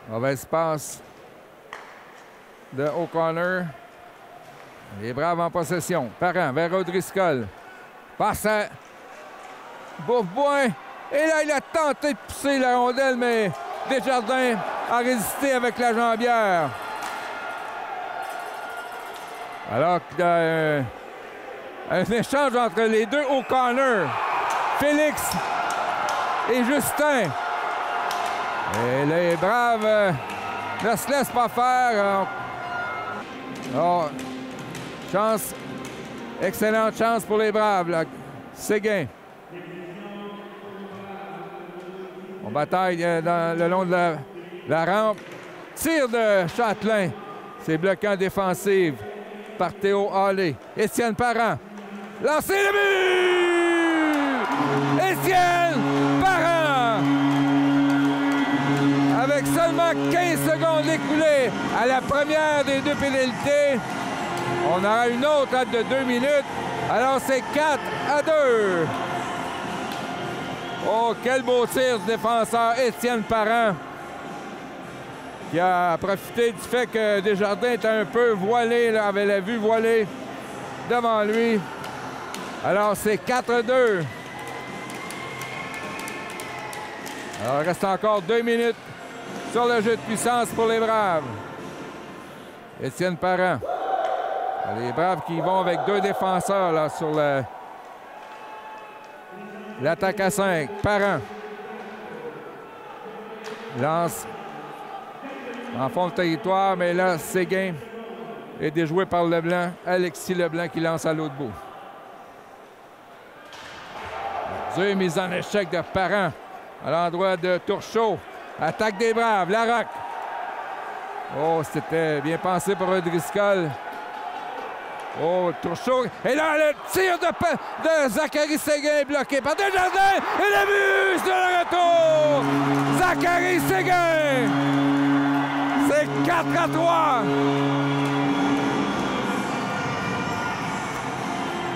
Mauvaise passe de O'Connor. Les Braves en possession. Parent vers O'Driscoll. Passe à Beauboin. Et là, il a tenté de pousser la rondelle, mais Desjardins a résisté avec la jambière. Alors qu'il y a un échange entre les deux O'Connor. Félix et Justin. Et les Braves ne se laissent pas faire. Oh, chance, excellente chance pour les Braves, là. Séguin. On bataille le long de la rampe. Tir de Châtelain. C'est bloqué en défensive par Théo Hallé. Étienne Parent. Lancé le but! Étienne Parent! Avec seulement 15 secondes écoulées à la première des deux pénalités. On aura une autre de 2 minutes. Alors c'est 4-2. Oh, quel beau tir du défenseur Étienne Parent, qui a profité du fait que Desjardins était un peu voilé, là, avait la vue voilée devant lui. Alors, c'est 4-2. Alors, il reste encore 2 minutes sur le jeu de puissance pour les Braves. Étienne Parent. Les Braves qui vont avec 2 défenseurs là, sur l'attaque à 5. Parent. Lance en fond de territoire, mais là, Séguin est déjoué par Leblanc. Alexis Leblanc qui lance à l'autre bout. Deux mise en échec de Parent à l'endroit de Turchot. Attaque des Braves, Larocque. Oh, c'était bien pensé pour Driscoll. Oh, Turchot. Et là, le tir de Zachary Séguin bloqué par Desjardins. Et le but sur le retour. Zachary Séguin. C'est 4-3.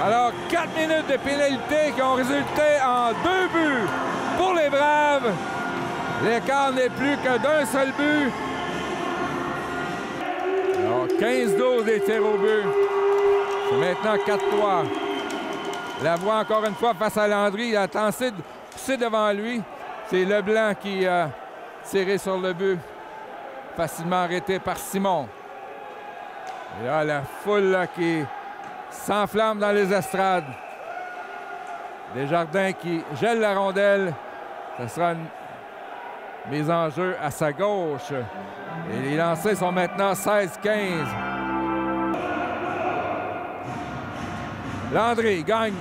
Alors, 4 minutes de pénalité qui ont résulté en 2 buts pour les Braves. L'écart n'est plus que d'un seul but. Alors, 15-12 des tirs au but. C'est maintenant 4-3. Lavoie, encore une fois, face à Landry. Il a tenté de pousser devant lui. C'est Leblanc qui a tiré sur le but. Facilement arrêté par Simon. Et là, la foule là, qui s'enflamme dans les estrades. Desjardins qui gèle la rondelle. Ce sera une mise en jeu à sa gauche. Et les lancers sont maintenant 16-15. Landry gagne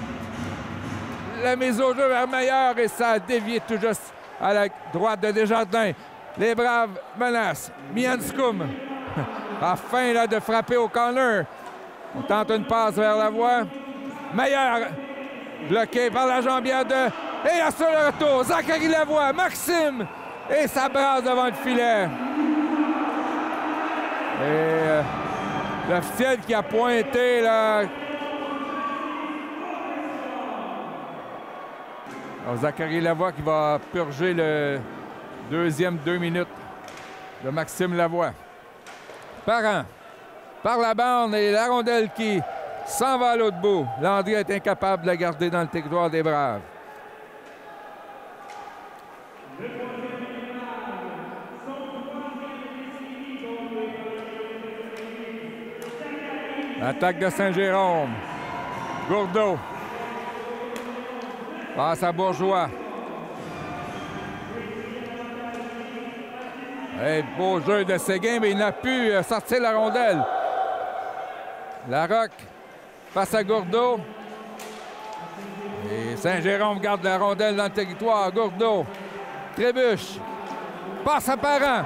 la mise au jeu vers Meilleur et ça a dévié tout juste à la droite de Desjardins. Les Braves menacent. Mianscoum afin là, de frapper au corner. On tente une passe vers Lavoie. Meilleur bloqué par la jambière de... Et là, sur le retour, Zachary Lavoie, Maxime. Et ça brasse devant le filet. Et l'officiel qui a pointé là... Alors, Zachary Lavoie qui va purger le deuxième 2 minutes de Maxime Lavoie. Parent par la bande et la rondelle qui s'en va à l'autre bout. Landry est incapable de la garder dans le territoire des Braves. Attaque de Saint-Jérôme. Gourdeau. Passe à Bourgeois. Et beau jeu de Séguin, mais il n'a pu sortir la rondelle. Larocque face à Gourdeau. Et Saint-Jérôme garde la rondelle dans le territoire. Gourdeau. Trébuche. Passe à Parent.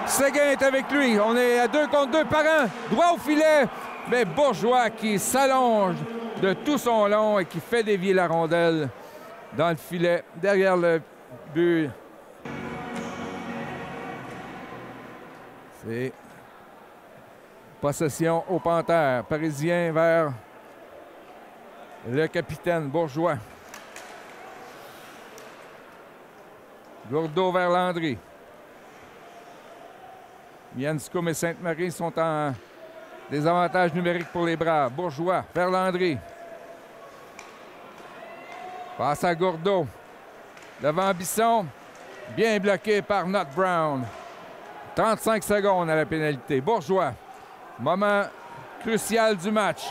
Séguin est avec lui. On est à 2 contre 2. Parent. Droit au filet. Mais Bourgeois qui s'allonge de tout son long et qui fait dévier la rondelle dans le filet, derrière le but. C'est possession aux Panthères. Parisien vers le capitaine Bourgeois. Gourdeau vers Landry. Mianscoum et Sainte-Marie sont en désavantage numérique pour les Braves. Bourgeois vers Landry. Passe à Gourdeau. Devant Bisson. Bien bloqué par Not Brown. 35 secondes à la pénalité. Bourgeois. Moment crucial du match.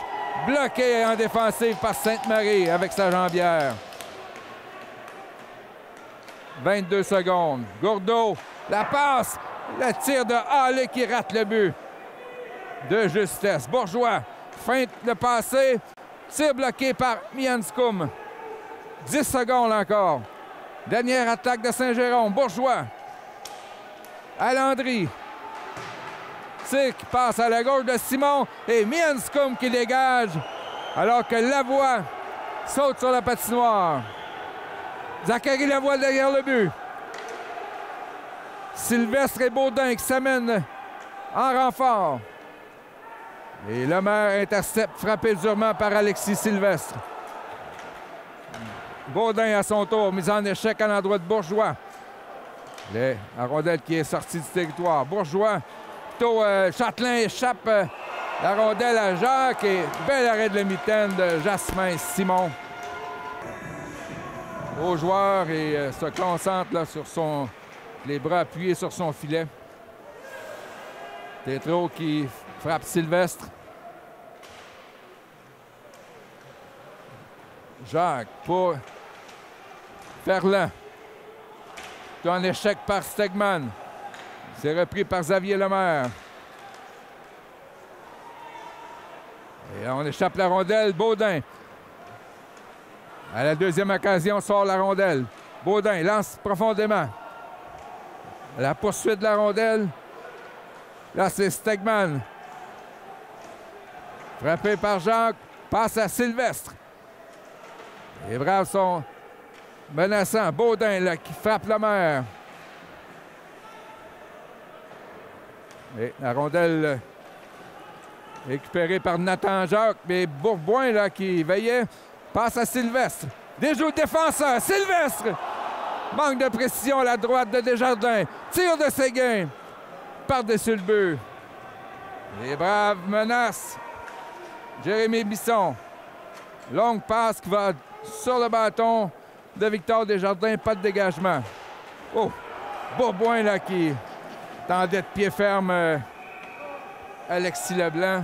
Bloqué en défensive par Sainte-Marie avec sa jambière. 22 secondes. Gourdeau. La passe. Le tir de Hallé qui rate le but. de justesse. Bourgeois feinte le passé. Tir bloqué par Mianscum. 10 secondes encore. Dernière attaque de Saint-Jérôme. Bourgeois. À Landry. Tir qui passe à la gauche de Simon. Et Mianscum qui dégage. Alors que Lavoie saute sur la patinoire. Zachary Lavoie derrière le but. Sylvestre et Baudin qui s'amènent en renfort. Et Lemaire intercepte, frappé durement par Alexis Sylvestre. Baudin à son tour, mise en échec à l'endroit de Bourgeois. La rondelle qui est sortie du territoire. Bourgeois, plutôt Châtelain échappe la rondelle à Jacques et bel arrêt de la mitaine de Jasmin Simon. Au joueur et se concentre là, sur les bras appuyés sur son filet. Tétrault qui frappe Sylvestre. Jacques pour Ferland. Tout en échec par Stegman. C'est repris par Xavier Lemaire. Et on échappe la rondelle. Baudin. À la deuxième occasion, sort la rondelle. Baudin lance profondément. La poursuite de la rondelle. Là, c'est Stegman. Frappé par Jacques. Passe à Sylvestre. Les Braves sont menaçants. Baudin là, qui frappe Lemaire. Et la rondelle récupérée par Nathan Jacques. Mais Bourboin là, qui veillait. Passe à Sylvestre. Déjoue le défenseur. Sylvestre. Manque de précision à la droite de Desjardins. Tire de Séguin. Par-dessus le but. Les Braves menacent. Jérémy Bisson. Longue passe qui va sur le bâton de Victor Desjardins. Pas de dégagement. Oh! Bourboin là qui tendait de pied ferme Alexis Leblanc.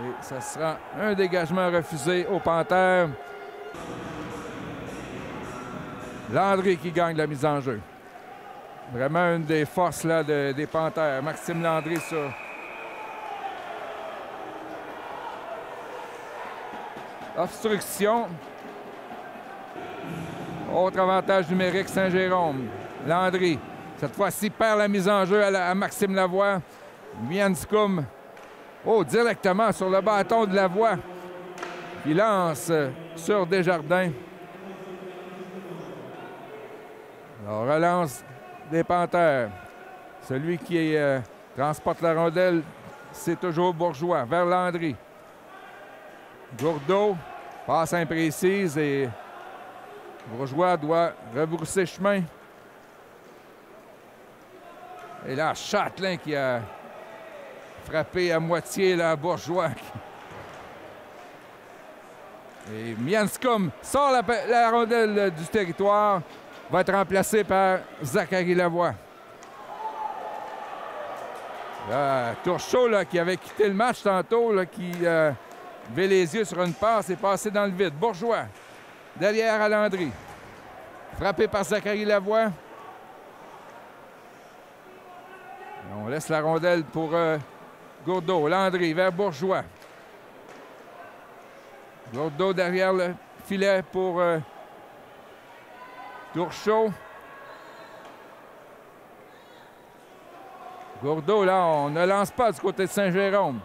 Et ça sera un dégagement refusé aux Panthères. Landry qui gagne la mise en jeu. Vraiment une des forces là, des Panthères. Maxime Landry sur obstruction. Autre avantage numérique, Saint-Jérôme. Landry, cette fois-ci, perd la mise en jeu à Maxime Lavoie. Mianscum, directement sur le bâton de Lavoie. Il lance sur Desjardins. Alors, relance des Panthères. Celui qui transporte la rondelle, c'est toujours Bourgeois, vers Landry. Gourdeau, passe imprécise et Bourgeois doit rebrousser chemin. Et là, Châtelain qui a frappé à moitié la Bourgeois. Et Mianscum sort la rondelle du territoire. Va être remplacé par Zachary Lavoie. Turchot, là, qui avait quitté le match tantôt, là, qui avait les yeux sur une passe et passé dans le vide. Bourgeois, derrière à Landry. Frappé par Zachary Lavoie. On laisse la rondelle pour Gourdeau. Landry vers Bourgeois. Gourdeau derrière le filet pour Turchot. Gourdeau, là, on ne lance pas du côté de Saint-Jérôme.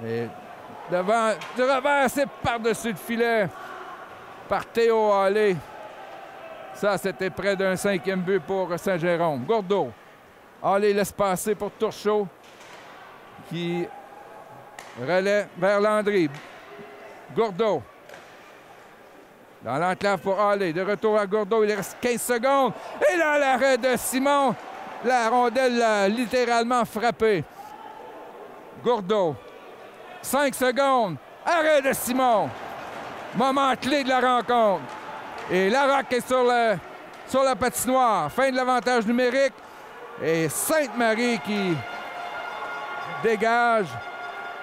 Et devant, du revers, c'est par-dessus le filet par Théo Hallé. Ça, c'était près d'un 5e but pour Saint-Jérôme. Gourdeau. Hallé laisse passer pour Turchot qui relaie vers Landry. Gourdeau. Dans l'enclave pour Hallé. De retour à Gourdeau, il reste 15 secondes. Et là, l'arrêt de Simon. La rondelle a littéralement frappé. Gourdeau. 5 secondes. Arrêt de Simon. Moment clé de la rencontre. Et Larocque est sur la patinoire. Fin de l'avantage numérique. Et Sainte-Marie qui dégage.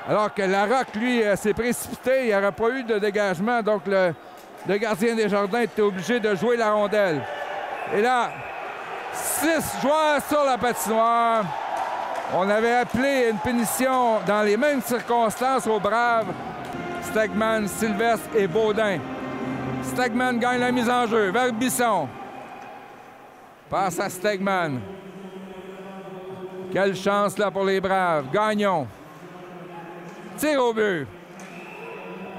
Alors que Larocque, lui, s'est précipité. Il n'y aura pas eu de dégagement. Donc, le gardien Desjardins était obligé de jouer la rondelle. Et là, 6 joueurs sur la patinoire. On avait appelé une punition dans les mêmes circonstances aux Braves. Stegman, Sylvestre et Baudin. Stegman gagne la mise en jeu vers Bisson. Passe à Stegman. Quelle chance là pour les Braves. Gagnon. Tire au but.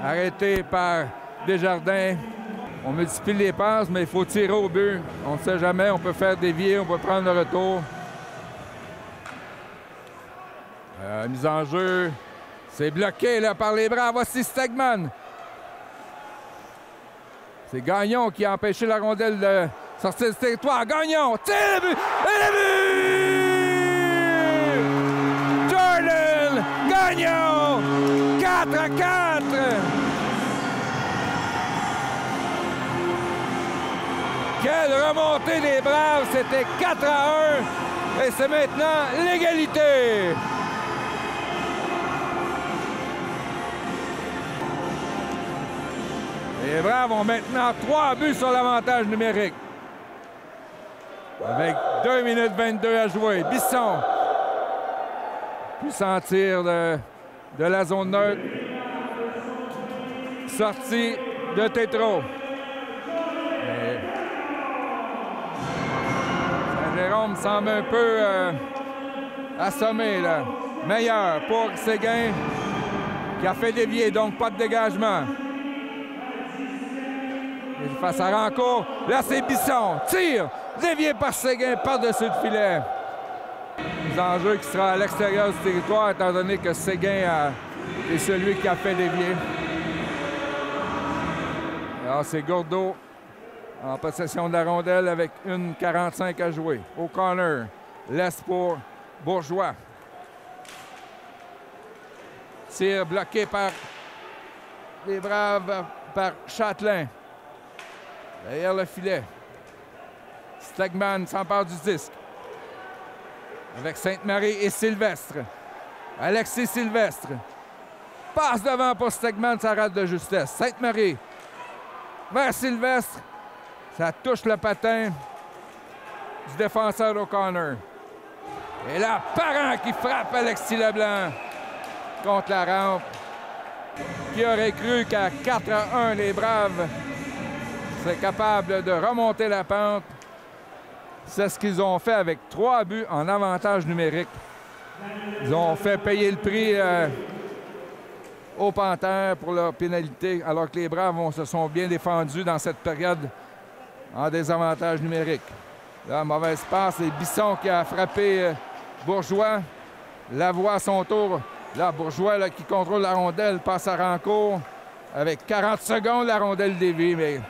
Arrêté par Desjardins. On multiplie les passes, mais il faut tirer au but. On ne sait jamais, on peut faire dévier, on peut prendre le retour. Mise en jeu. C'est bloqué là, par les Braves. Voici Stegman. C'est Gagnon qui a empêché la rondelle de sortir du territoire. Gagnon, tire le but! Et le but! Jordan Gagnon! 4-4! Quelle remontée des Braves! C'était 4-1 et c'est maintenant l'égalité! Les Braves ont maintenant 3 buts sur l'avantage numérique. Avec 2 minutes 22 à jouer. Bisson. Puissant tir de la zone neutre. Sortie de Tétro. Saint-Jérôme semble un peu assommé, là. Meilleur pour Séguin qui a fait dévier, donc pas de dégagement. Face à Rancourt. Là, c'est Bisson. Tire! Dévié par Séguin par-dessus le filet. Mise en jeu qui sera à l'extérieur du territoire, étant donné que Séguin est celui qui a fait dévier. Alors, c'est Gourdeau en possession de la rondelle avec 1:45 à jouer. O'Connor laisse pour Bourgeois. Tir bloqué par les Braves, par Châtelain. Derrière le filet. Stegman s'empare du disque. Avec Sainte-Marie et Sylvestre. Alexis Sylvestre. Passe devant pour Stegman, ça rate de justesse. Sainte-Marie vers Sylvestre. Ça touche le patin du défenseur O'Connor. Et là, Parent qui frappe Alexis Leblanc contre la rampe. Qui aurait cru qu'à 4-1, les Braves c'est capable de remonter la pente. C'est ce qu'ils ont fait avec 3 buts en avantage numérique. Ils ont fait payer le prix aux Panthères pour leur pénalité, alors que les Braves se sont bien défendus dans cette période en désavantage numérique. Là, mauvaise passe, c'est Bisson qui a frappé Bourgeois. Lavoie à son tour. Là, Bourgeois là, qui contrôle la rondelle, passe à Rancourt. Avec 40 secondes, la rondelle dévie, mais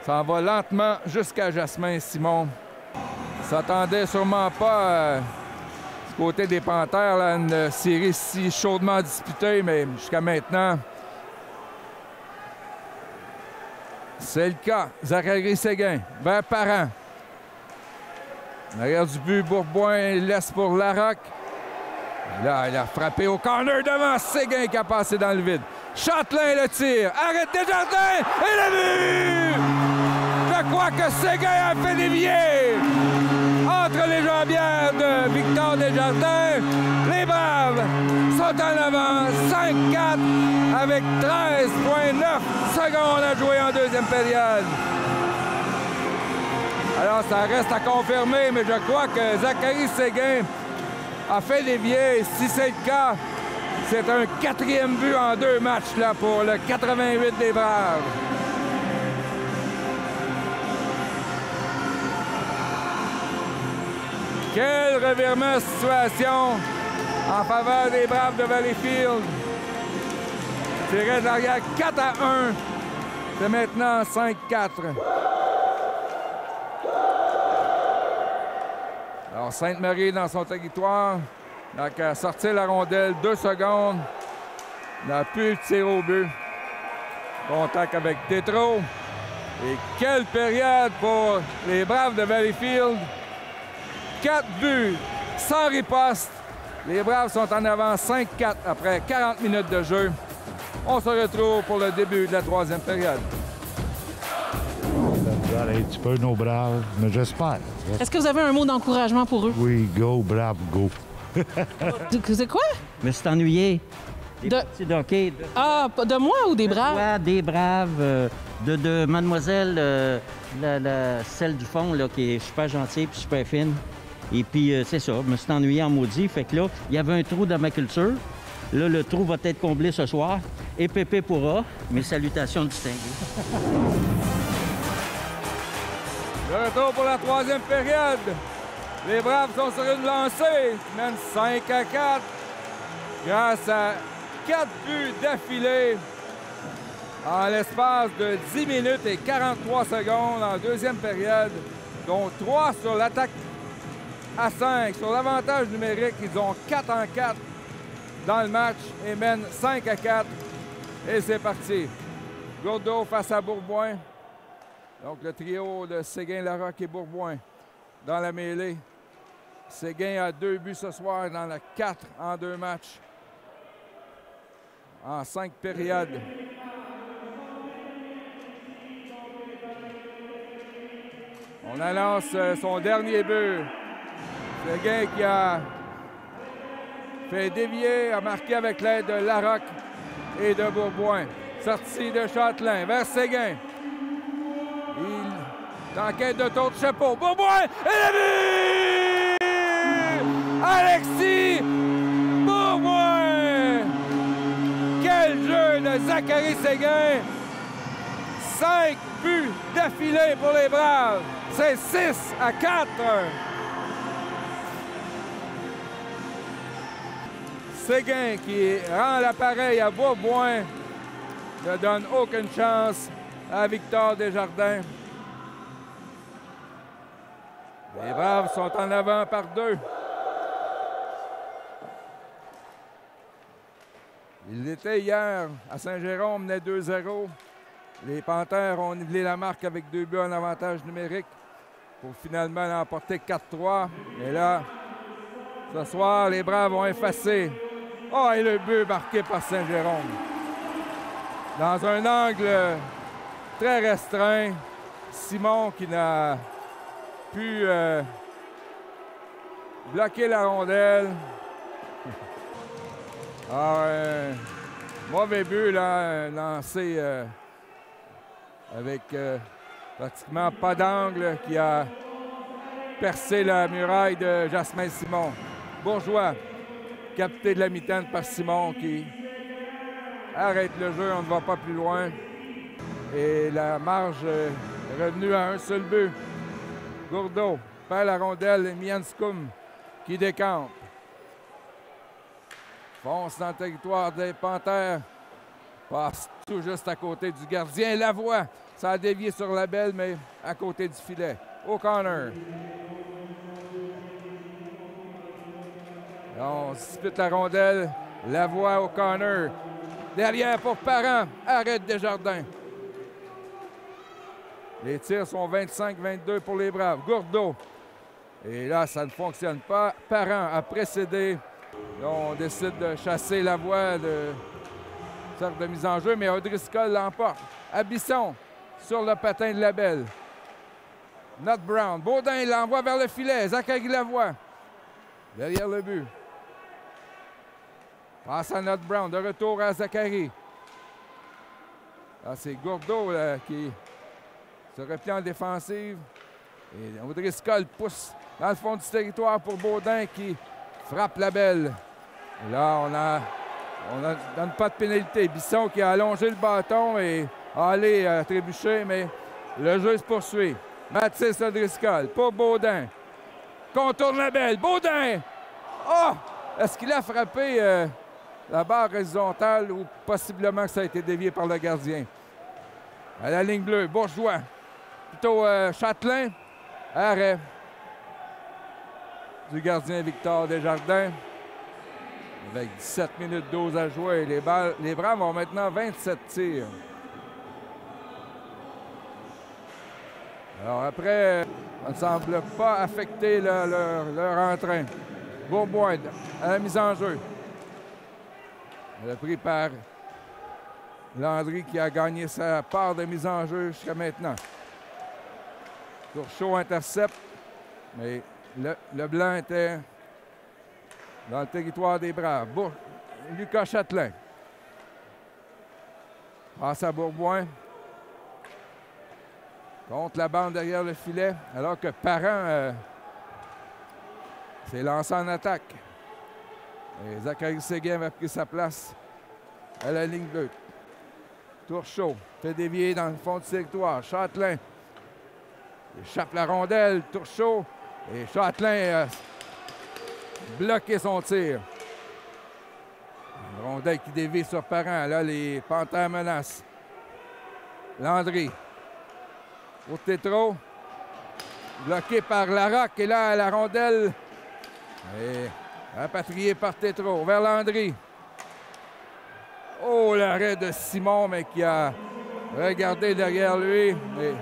ça en va lentement jusqu'à Jasmin Simon. Il s'attendait sûrement pas du côté des Panthères à une série si chaudement disputée, mais jusqu'à maintenant, c'est le cas. Zachary Séguin vers Parent. Derrière du but, Bourboin laisse pour Larocque. Là, il a frappé au corner devant Séguin qui a passé dans le vide. Châtelain le tire. Arrête Desjardins et le but! Je crois que Séguin a fait dévier. Entre les jambières de Victor Desjardins, les Braves sont en avant 5-4 avec 13,9 secondes à jouer en deuxième période. Alors, ça reste à confirmer, mais je crois que Zachary Séguin a fait dévier. Si c'est le cas, c'est un 4e but en 2 matchs là, pour le 88 des Braves. Quel revirement de situation en faveur des Braves de Valleyfield. Tiré derrière 4-1. C'est maintenant 5-4. Alors, Sainte-Marie dans son territoire. Donc, à sortir la rondelle, 2 secondes. Il n'a plus tiré au but. Contact avec Tétro. Et quelle période pour les Braves de Valleyfield. 4 buts, sans riposte. Les Braves sont en avant 5-4 après 40 minutes de jeu. On se retrouve pour le début de la 3e période.
Ça va un petit peu nos Braves, mais j'espère.
Est-ce que vous avez un mot d'encouragement pour eux?
Oui, go, Braves, go.
C'est quoi?
Je me suis ennuyé. Des
De-
parties de hockey.
Ah, de moi ou des braves?
Ouais, des braves. De mademoiselle, celle du fond, là, qui est super gentille puis super fine. Et puis, c'est ça, je me suis ennuyé en maudit. Fait que là, il y avait un trou dans ma culture. Là, le trou va être comblé ce soir. Et Pépé pourra. Mes salutations distinguées.
Le retour pour la troisième période. Les Braves sont sur une lancée. Ils mènent 5-4 grâce à 4 buts d'affilée en l'espace de 10 minutes et 43 secondes en deuxième période, dont 3 sur l'attaque à 5. Sur l'avantage numérique, ils ont 4-4 dans le match et mènent 5-4. Et c'est parti. Gourdeau face à Bourboin. Donc le trio de Séguin, Larocque et Bourboin dans la mêlée. Séguin a 2 buts ce soir, il en a 4 en 2 matchs. En 5 périodes. On annonce son dernier but. Séguin qui a fait dévier, a marqué avec l'aide de Larocque et de Bourboin. Sortie de Châtelain vers Séguin. Il est en quête de tour de chapeau. Bourboin et le but! Alexis Bourboin! Quel jeu de Zachary Séguin! 5 buts d'affilée pour les Braves. C'est 6-4. Séguin qui rend l'appareil à Bourboin ne donne aucune chance à Victor Desjardins. Les Braves sont en avant par 2. Il était hier à Saint-Jérôme, menait 2-0. Les Panthères ont nivelé la marque avec 2 buts en avantage numérique pour finalement l'emporter 4-3. Et là, ce soir, les Braves ont effacé. Oh, et le but marqué par Saint-Jérôme. Dans un angle très restreint, Simon qui n'a pu bloquer la rondelle. Mauvais but là, lancé avec pratiquement pas d'angle qui a percé la muraille de Jasmin Simon. Bourgeois, capté de la mitaine par Simon qui arrête le jeu, on ne va pas plus loin. Et la marge est revenue à un seul but. Gourdeau perd la rondelle et Mianscoum qui décampe. Fonce dans le territoire des Panthères. Passe tout juste à côté du gardien. Lavoie, ça a dévié sur la belle, mais à côté du filet. O'Connor. On dispute la rondelle. Lavoie, O'Connor. Derrière pour Parent. Arrête Desjardins. Les tirs sont 25-22 pour les Braves. Gourdeau. Et là, ça ne fonctionne pas. Parent a précédé. Là, on décide de chasser Lavoie de sorte de mise en jeu, mais O'Driscoll l'emporte. Abisson sur le patin de la belle. Not Brown. Baudin l'envoie vers le filet. Zachary Lavoie. Derrière le but. Passe à Not Brown. De retour à Zachary. Là, c'est Gourdeau là, qui se replie en défensive. Et O'Driscoll pousse dans le fond du territoire pour Baudin qui frappe la belle. Et là, on ne donne pas de pénalité. Bisson qui a allongé le bâton et a allé trébucher, mais le jeu se poursuit. Mathis O'Driscoll pour Baudin. Contourne la belle. Baudin! Oh! Est-ce qu'il a frappé la barre horizontale ou possiblement que ça a été dévié par le gardien? À la ligne bleue, Bourgeois. Plutôt Châtelain. Arrêt du gardien Victor Desjardins. Avec 17 minutes 12 à jouer. Les Braves ont maintenant 27 tirs. Alors après, ça ne semble pas affecter leur entrain. Bourboin à la mise en jeu. Elle a pris par Landry qui a gagné sa part de mise en jeu jusqu'à maintenant. Turchot intercepte, mais le blanc était dans le territoire des Braves. Lucas Châtelain. Passe à Bourboin. Contre la bande derrière le filet, alors que Parent s'est lancé en attaque. Et Zachary Séguin a pris sa place à la ligne bleue. Turchot fait dévier dans le fond du territoire. Châtelain échappe la rondelle. Turchot et Châtelain a bloqué son tir. Une rondelle qui dévie sur Parent. Là, les Panthères menacent. Landry. Pour Tétro. Bloqué par Larocque. Et là, la rondelle est rapatriée par Tétro. Vers Landry. Oh, l'arrêt de Simon, mais qui a regardé derrière lui. Mais le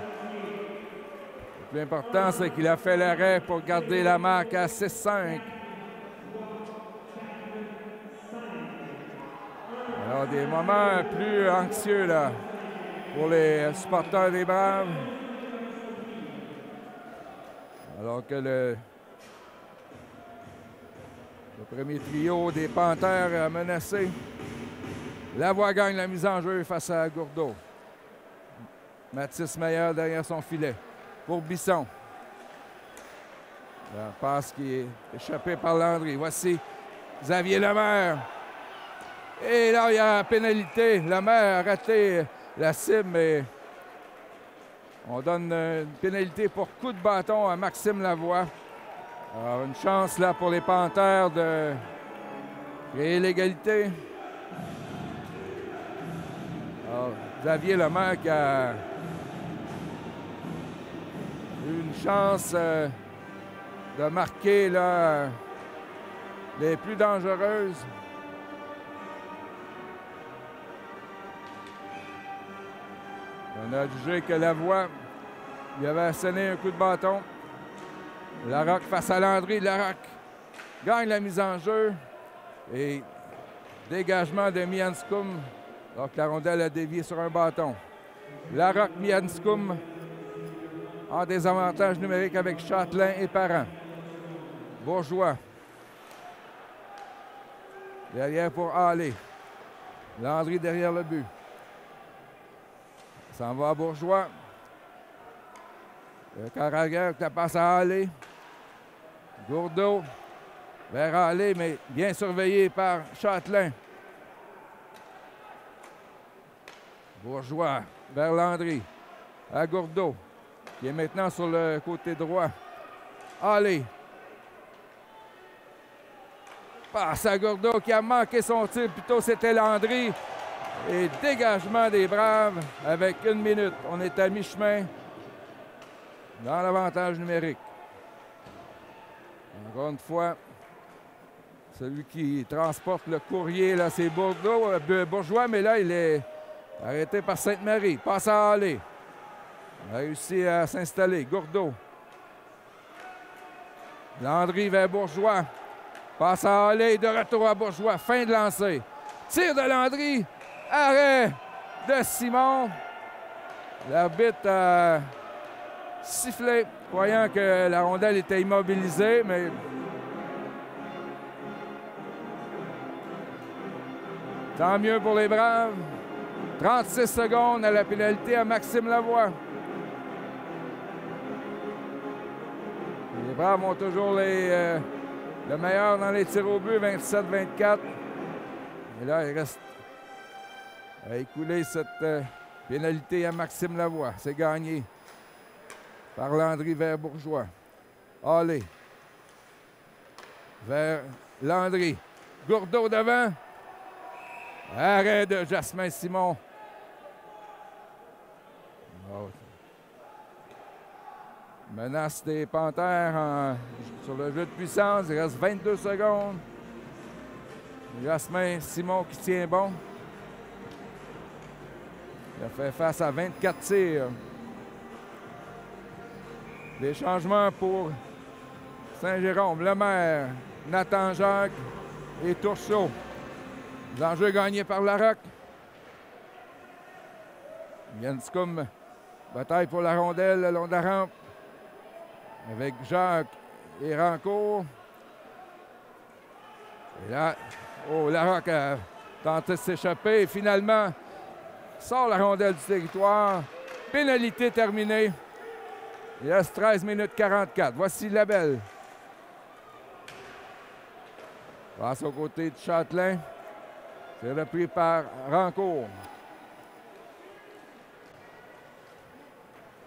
plus important, c'est qu'il a fait l'arrêt pour garder la marque à 6-5. Alors, des moments plus anxieux là, pour les supporters des Braves. Alors que le premier trio des Panthères a menacé. Lavoie gagne la mise en jeu face à Gourdeau. Mathis Meyer derrière son filet. Pour Bisson. La passe qui est échappée par Landry. Voici Xavier Lemaire. Et là, il y a pénalité. Lemaire a raté la cible, mais on donne une pénalité pour coup de bâton à Maxime Lavoie. Alors, une chance là pour les Panthères de créer l'égalité. Alors, Xavier Lemaire qui a eu une chance de marquer là, les plus dangereuses. On a jugé que Lavoie lui avait asséné un coup de bâton. Larocque face à Landry. Larocque gagne la mise en jeu. Et dégagement de Mianscum. Alors que la rondelle a dévié sur un bâton. Larocque, Mianscum en désavantage numérique avec Châtelain et Parent. Bourgeois. Derrière pour Hallé. Landry derrière le but. Ça en va à Bourgeois. Le Carragher qui la passe à Hallé. Gourdeau vers Hallé, mais bien surveillé par Châtelain. Bourgeois vers Landry. À Gourdeau, qui est maintenant sur le côté droit. Hallé. Passe à Gourdeau qui a manqué son tir. Plutôt, c'était Landry. Et dégagement des Braves avec 1 minute. On est à mi-chemin dans l'avantage numérique. Encore une fois, celui qui transporte le courrier, là, c'est Bourgeois, mais là, il est arrêté par Sainte-Marie. Passe à Hallé. Il a réussi à s'installer. Gourdeau. Landry vers Bourgeois. Passe à Hallé. De retour à Bourgeois. Fin de lancer. Tir de Landry. Arrêt de Simon. L'arbitre a sifflé, croyant que la rondelle était immobilisée, mais tant mieux pour les Braves. 36 secondes à la pénalité à Maxime Lavoie. Les Braves ont toujours le meilleur dans les tirs au but, 27-24. Et là, il reste à écouler cette pénalité à Maxime Lavoie. C'est gagné par Landry vers Bourgeois. Hallé. Vers Landry. Gourdeau devant. Arrêt de Jasmin Simon. Oh. Menace des Panthères sur le jeu de puissance. Il reste 22 secondes. Jasmin Simon qui tient bon. Il a fait face à 24 tirs. Des changements pour Saint-Jérôme. Lemaire, Nathan Jacques et Turchot. L'enjeu gagné par Larocque. Mianscum, bataille pour la rondelle le long de la rampe. Avec Jacques et Rancourt. Et là, oh, Larocque a tenté de s'échapper. Et finalement, sort la rondelle du territoire. Pénalité terminée. Il reste 13 minutes 44. Voici Labelle. Passe au côté de Châtelain. C'est repris par Rancourt.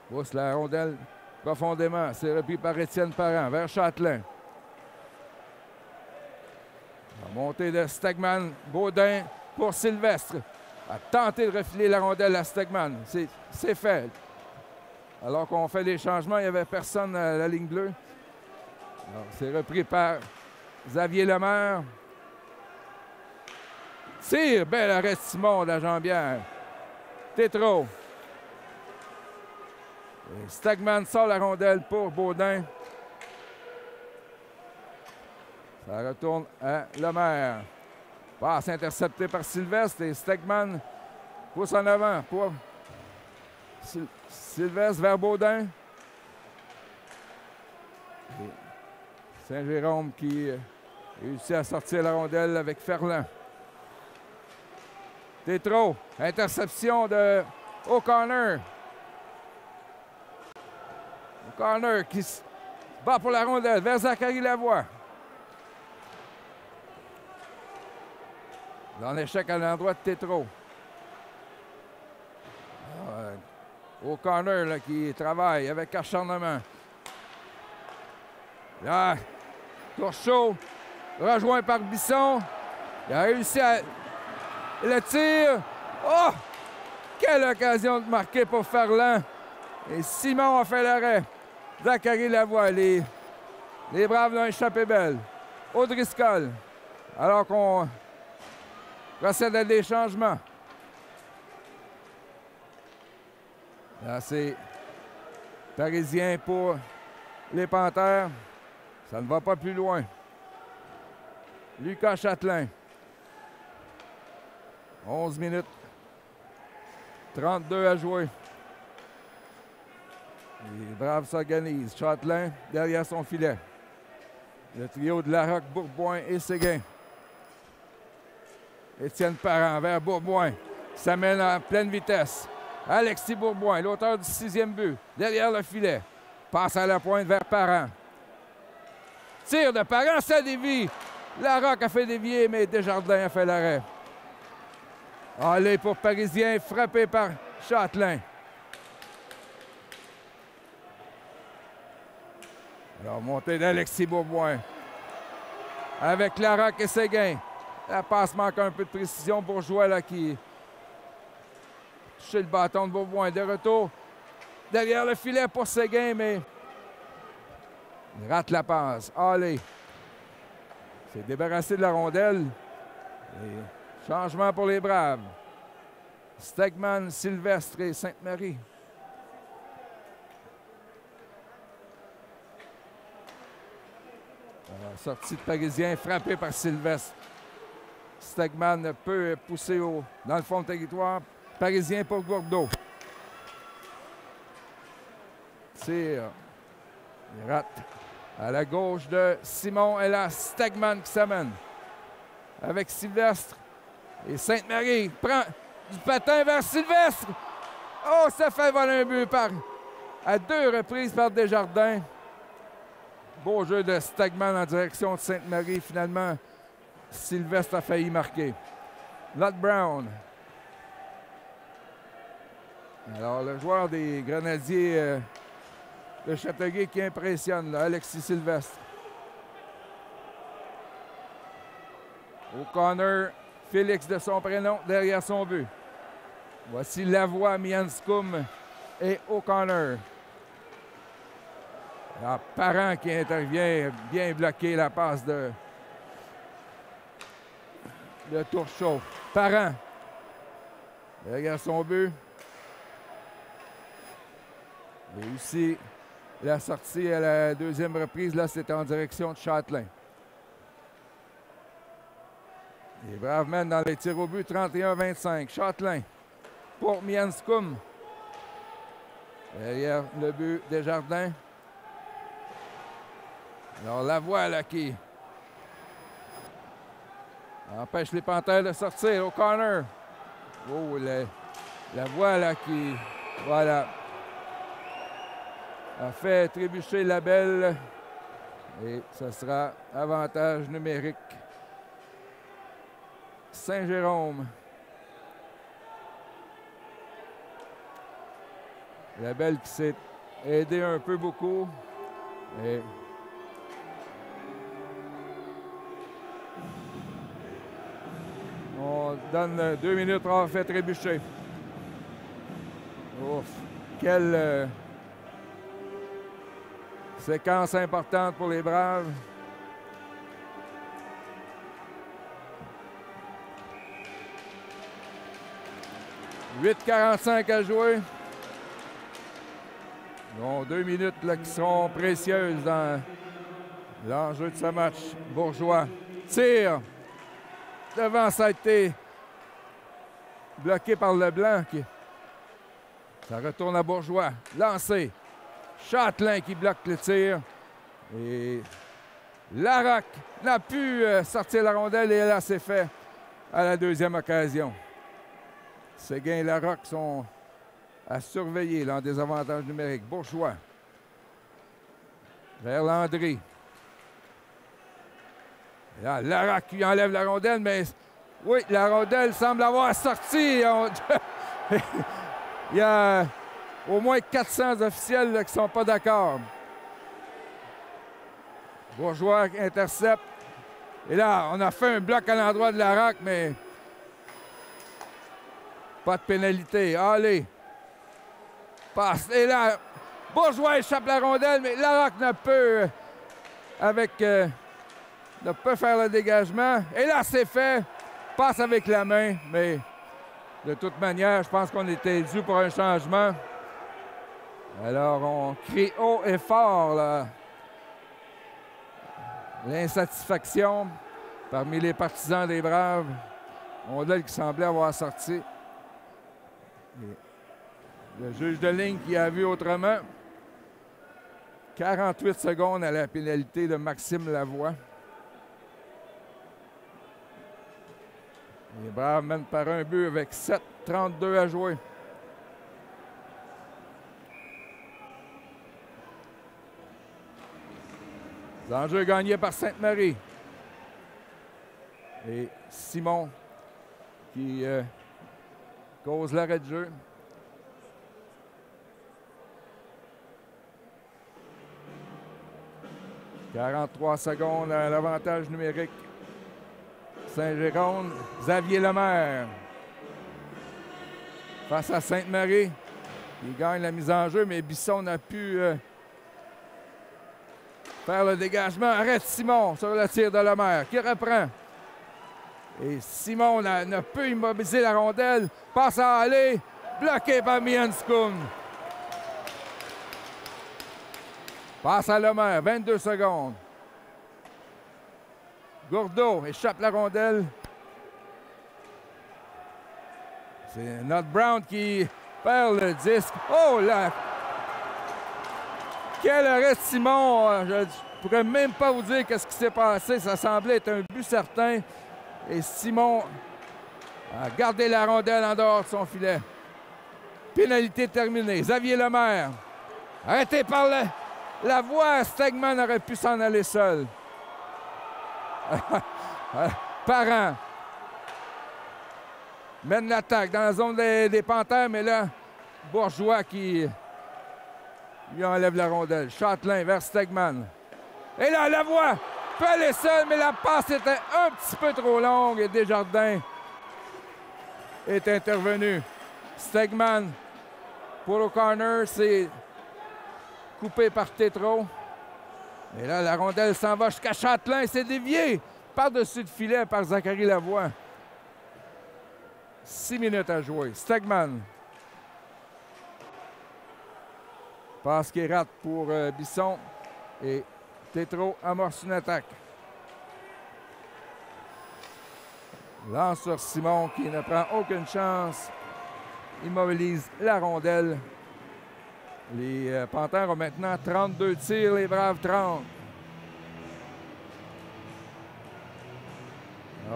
Pousse la rondelle profondément. C'est repris par Étienne Parent vers Châtelain. La montée de Stegman. Baudin pour Sylvestre. A tenté de refiler la rondelle à Stegman. C'est fait. Alors qu'on fait les changements, il n'y avait personne à la ligne bleue. C'est repris par Xavier Lemaire. Tire, bel arrêt de Simon de la jambière. Tétro. Et Stegman sort la rondelle pour Baudin. Ça retourne à Lemaire. Passe interceptée par Sylvestre et Stegman pousse en avant pour Sylvestre vers Baudin. Et Saint-Jérôme qui réussit à sortir la rondelle avec Ferland. Tétro, interception de O'Connor. O'Connor qui se bat pour la rondelle vers Zachary Lavoie. Dans l'échec à l'endroit de Tétro. O'Connor là, qui travaille avec acharnement. Là, Tourchot, rejoint par Bisson. Il a réussi à le tir. Oh! Quelle occasion de marquer pour Ferland. Et Simon a fait l'arrêt. Zachary Lavoie, les Braves l'ont échappé belle. O'Driscoll, alors qu'on procède à des changements. Là, c'est Parisien pour les Panthères. Ça ne va pas plus loin. Lucas Châtelain. 11 minutes. 32 à jouer. Les Braves s'organisent. Châtelain derrière son filet. Le trio de Larocque, Bourboin et Séguin. Étienne Parent vers Bourboin. Ça mène en pleine vitesse. Alexis Bourboin, l'auteur du 6e but, derrière le filet. Passe à la pointe vers Parent. Tir de Parent, ça dévie. Larocque a fait dévier, mais Desjardins a fait l'arrêt. Allez pour Parisien, frappé par Châtelain. Alors, montée d'Alexis Bourboin. Avec Larocque et Séguin. La passe manque un peu de précision. Bourgeois là qui touche le bâton de Bourboin. De retour derrière le filet pour Séguin, mais il rate la passe. Allez. C'est débarrassé de la rondelle. Et changement pour les Braves. Stegman, Sylvestre et Sainte-Marie. Sortie de Parisien, frappé par Sylvestre. Stegman peut pousser dans le fond du territoire. Parisien pour Gourdeau. Tire. Il rate. À la gauche de Simon et là, Stegman qui s'amène. Avec Sylvestre. Et Sainte-Marie prend du patin vers Sylvestre. Oh, ça fait voler un but à 2 reprises par Desjardins. Beau jeu de Stegman en direction de Sainte-Marie. Finalement, Sylvestre a failli marquer. Lot Brown. Alors, le joueur des Grenadiers de Châteauguay qui impressionne, là, Alexis Sylvestre. O'Connor, Félix de son prénom, derrière son but. Voici Lavoie, Mianscum et O'Connor. Alors, Parent qui intervient, bien bloqué la passe de Tourchot. Parent, derrière son but. Réussi la sortie à la 2e reprise. Là, c'était en direction de Châtelain. Les Braves mènent dans les tirs au but 31-25. Châtelain pour Mianscum. Derrière le but Desjardins. Alors Lavoie là qui Empêche les Panthères de sortir au corner. Oh, la voie là qui... Voilà. A fait trébucher la belle. Et ce sera avantage numérique. Saint-Jérôme. La belle qui s'est aidée un peu beaucoup. Et on donne 2 minutes pour avoir fait trébucher. Ouf. Quelle séquence importante pour les Braves. « 8:45 à jouer. » Bon, 2 minutes là, qui seront précieuses dans l'enjeu de ce match. Bourgeois tire. Devant, ça a été bloqué par Leblanc. Ça retourne à Bourgeois. Lancé. Châtelain qui bloque le tir. Et Larocque n'a pu sortir la rondelle et là, c'est fait à la deuxième occasion. Séguin et Larocque sont à surveiller là, en désavantage numérique. Bourgeois. Vers Landry. Et là, Larocque qui enlève la rondelle, mais oui, la rondelle semble avoir sorti. Il y a au moins 400 officiels là, qui ne sont pas d'accord. Bourgeois intercepte. Et là, on a fait un bloc à l'endroit de Larocque, mais pas de pénalité. Allez. Passe. Et là, Bourgeois échappe la rondelle, mais Larocque ne peut ne peut faire le dégagement. Et là, c'est fait. Passe avec la main, mais de toute manière, je pense qu'on était dû pour un changement. Alors, on crie haut et fort là, l'insatisfaction parmi les partisans des Braves. On a qui semblait avoir sorti. Et le juge de ligne qui a vu autrement. 48 secondes à la pénalité de Maxime Lavoie. Les Braves mènent par un but avec 7:32 à jouer. L'enjeu gagné par Sainte-Marie. Et Simon qui cause l'arrêt de jeu. « 43 secondes à l'avantage numérique. Saint-Jérôme, Xavier Lemaire face à Sainte-Marie. Il gagne la mise en jeu, mais Bisson n'a pu faire le dégagement. Arrête Simon sur le tir de Lemaire qui reprend. Et Simon ne peut immobiliser la rondelle. Passe à aller. Bloqué par Mianscum. Passe à Lemaire. 22 secondes. Gourdeau échappe la rondelle. C'est Not Brown qui perd le disque. Oh là! Quel arrêt de Simon! Je ne pourrais même pas vous dire qu'est-ce qui s'est passé. Ça semblait être un but certain. Et Simon a gardé la rondelle en dehors de son filet. Pénalité terminée. Xavier Lemaire. Arrêté par la voie. Stegman aurait pu s'en aller seul. Parent mène l'attaque dans la zone des Panthères, mais là, Bourgeois qui lui enlève la rondelle. Châtelain vers Stegman. Et là, Lavoie peut aller seul, mais la passe était un petit peu trop longue et Desjardins est intervenu. Stegman pour le corner, c'est coupé par Tétro. Et là, la rondelle s'en va jusqu'à Châtelain. C'est dévié par-dessus le filet par Zachary Lavoie. 6 minutes à jouer. Stegman. Passe qui rate pour Bisson. Et Tétro amorce une attaque. Lance sur Simon qui ne prend aucune chance. Immobilise la rondelle. Les Panthères ont maintenant 32 tirs, les Braves 30.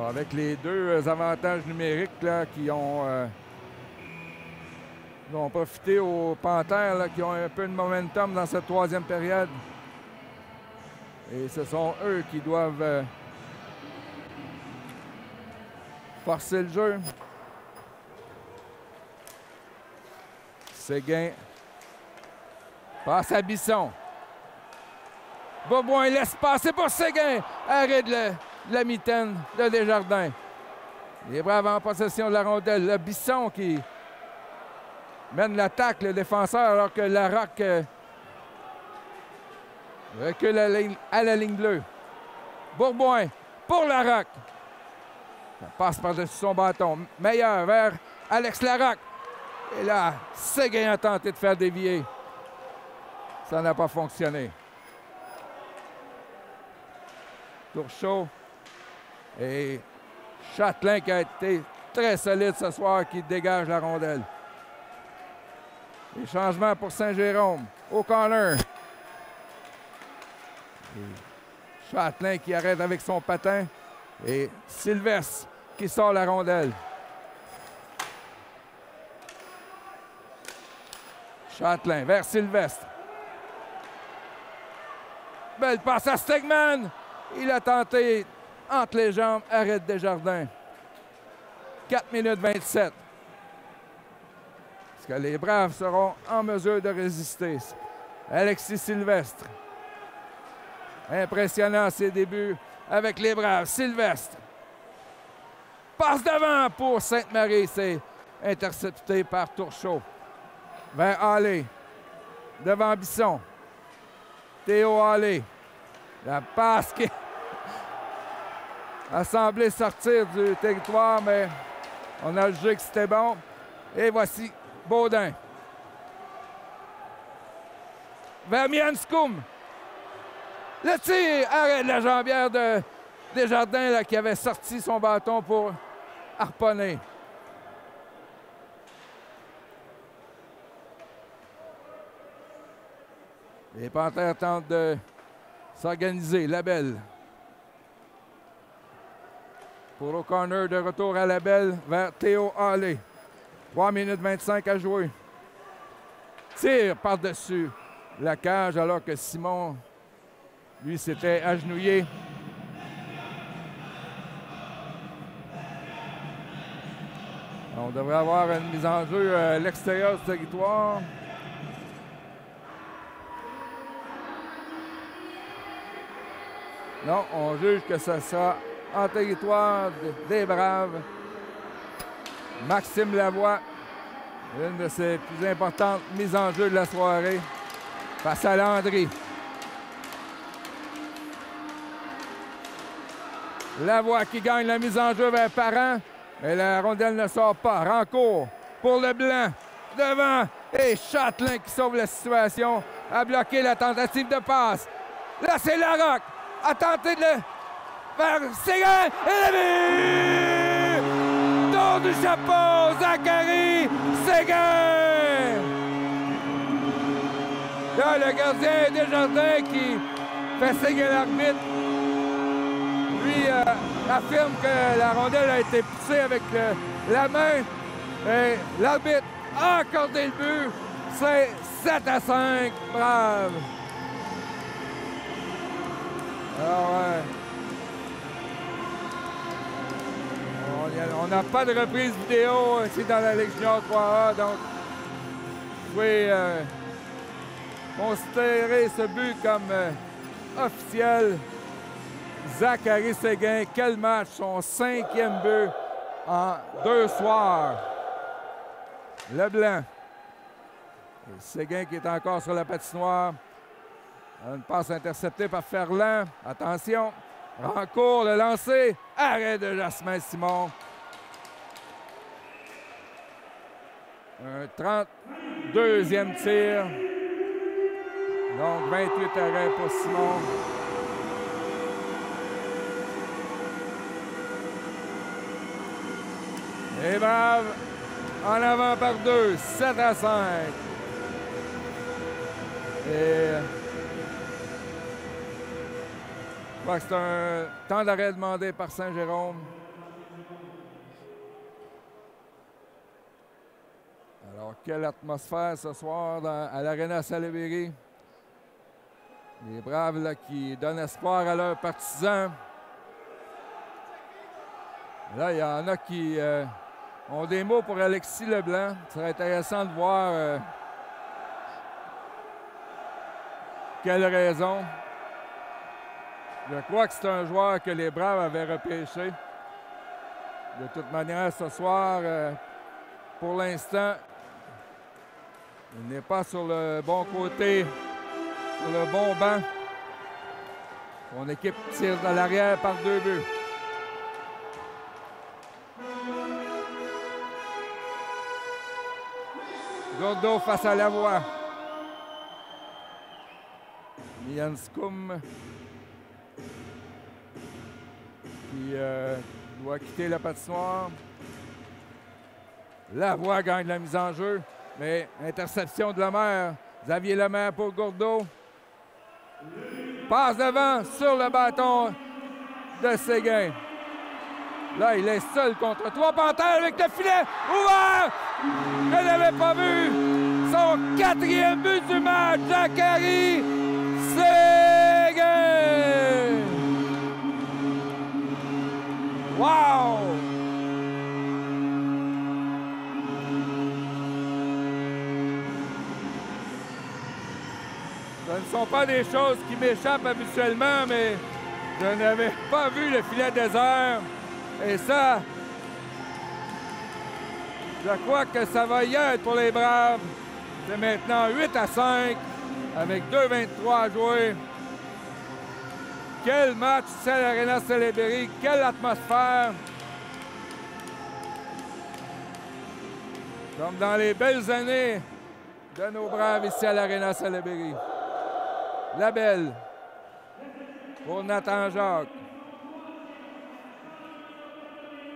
Alors, avec les deux avantages numériques là, qui ont profité aux Panthères là, qui ont un peu de momentum dans cette troisième période. Et ce sont eux qui doivent forcer le jeu. Séguin passe à Bisson. Bourboin laisse passer pour Séguin. Arrêt de la mitaine de Desjardins. Les Braves en possession de la rondelle. Le Bisson qui mène l'attaque, le défenseur, alors que Larocque recule à la ligne bleue. Bourboin pour Larocque. Ça passe par-dessus son bâton. Meilleur vers Alex Larocque. Et là, Séguin a tenté de faire dévier. Ça n'a pas fonctionné. Turchot et Châtelain qui a été très solide ce soir, qui dégage la rondelle. Les changements pour Saint-Jérôme. Au corner. Et Châtelain qui arrête avec son patin. Et Sylvestre qui sort la rondelle. Châtelain vers Sylvestre. Belle passe à Stegman. Il a tenté entre les jambes. Arrêt de Desjardins. 4 minutes 27. Est-ce que les Braves seront en mesure de résister? Alexis Sylvestre. Impressionnant ses débuts avec les Braves. Sylvestre. Passe devant pour Sainte-Marie. C'est intercepté par Turchot. Vers Hallé. Devant Bisson. Théo Hallé. La passe qui a semblé sortir du territoire, mais on a jugé que c'était bon. Et voici Baudin. Vers Mianscoum. Le tir, arrêt de la jambière de Desjardins là, qui avait sorti son bâton pour harponner. Les Panthères tentent de s'organiser. Labelle. Pour le corner de retour à Labelle vers Théo Hallé. 3 minutes 25 à jouer. Tire par-dessus la cage alors que Simon, lui, s'était agenouillé. On devrait avoir une mise en jeu à l'extérieur du territoire. Non, on juge que ce sera en territoire des Braves. Maxime Lavoie, une de ses plus importantes mises en jeu de la soirée, face à Landry. Lavoie qui gagne la mise en jeu vers Parent, mais la rondelle ne sort pas. Rancourt pour le blanc, devant, et Châtelain qui sauve la situation, a bloqué la tentative de passe. Là, c'est Larocque. A tenté de le faire Séguin et le but! Tour du chapeau, Zachary Séguin! Là, le gardien Desjardins qui fait signe à l'arbitre. Lui affirme que la rondelle a été poussée avec la main. Et l'arbitre a accordé le but. C'est 7-5. Brave! Alors, on n'a pas de reprise vidéo ici dans la Ligue Junior 3A, donc vous pouvez considérer ce but comme officiel. Zachary Séguin, quel match! Son 5e but en 2 soirs. Leblanc. Et Séguin qui est encore sur la patinoire. Une passe interceptée par Ferland. Attention. Rancourt, le lancer. Arrêt de Jasmin Simon. Un 32e tir. Donc 28 arrêts pour Simon. Les Braves en avant par 2. 7-5. Et je crois que c'est un temps d'arrêt demandé par Saint-Jérôme. Alors, quelle atmosphère ce soir à l'Arena Salaberry. Les Braves là, qui donnent espoir à leurs partisans. Là, il y en a qui ont des mots pour Alexis Leblanc. Ce serait intéressant de voir quelle raison. Je crois que c'est un joueur que les Braves avaient repêché. De toute manière, ce soir, pour l'instant, il n'est pas sur le bon côté, sur le bon banc. Son équipe tire de l'arrière par 2 buts. Gourdeau face à Lavoie. Mianscum qui doit quitter la patinoire. Lavoie gagne la mise en jeu, mais interception de Lemaire. Xavier Lemaire pour Gourdeau. Passe devant sur le bâton de Séguin. Là, il est seul contre 3 Panthères avec le filet ouvert. Je n'avais pas vu son 4e but du match. Zachary Séguin. Wow! Ce ne sont pas des choses qui m'échappent habituellement, mais je n'avais pas vu le filet désert. Et ça, je crois que ça va y être pour les Braves. C'est maintenant 8-5 avec 2:23 à jouer. Quel match c'est à l'Arena Salaberry, quelle atmosphère. Comme dans les belles années de nos Braves ici à l'Arena Salaberry. La belle pour Nathan Jacques.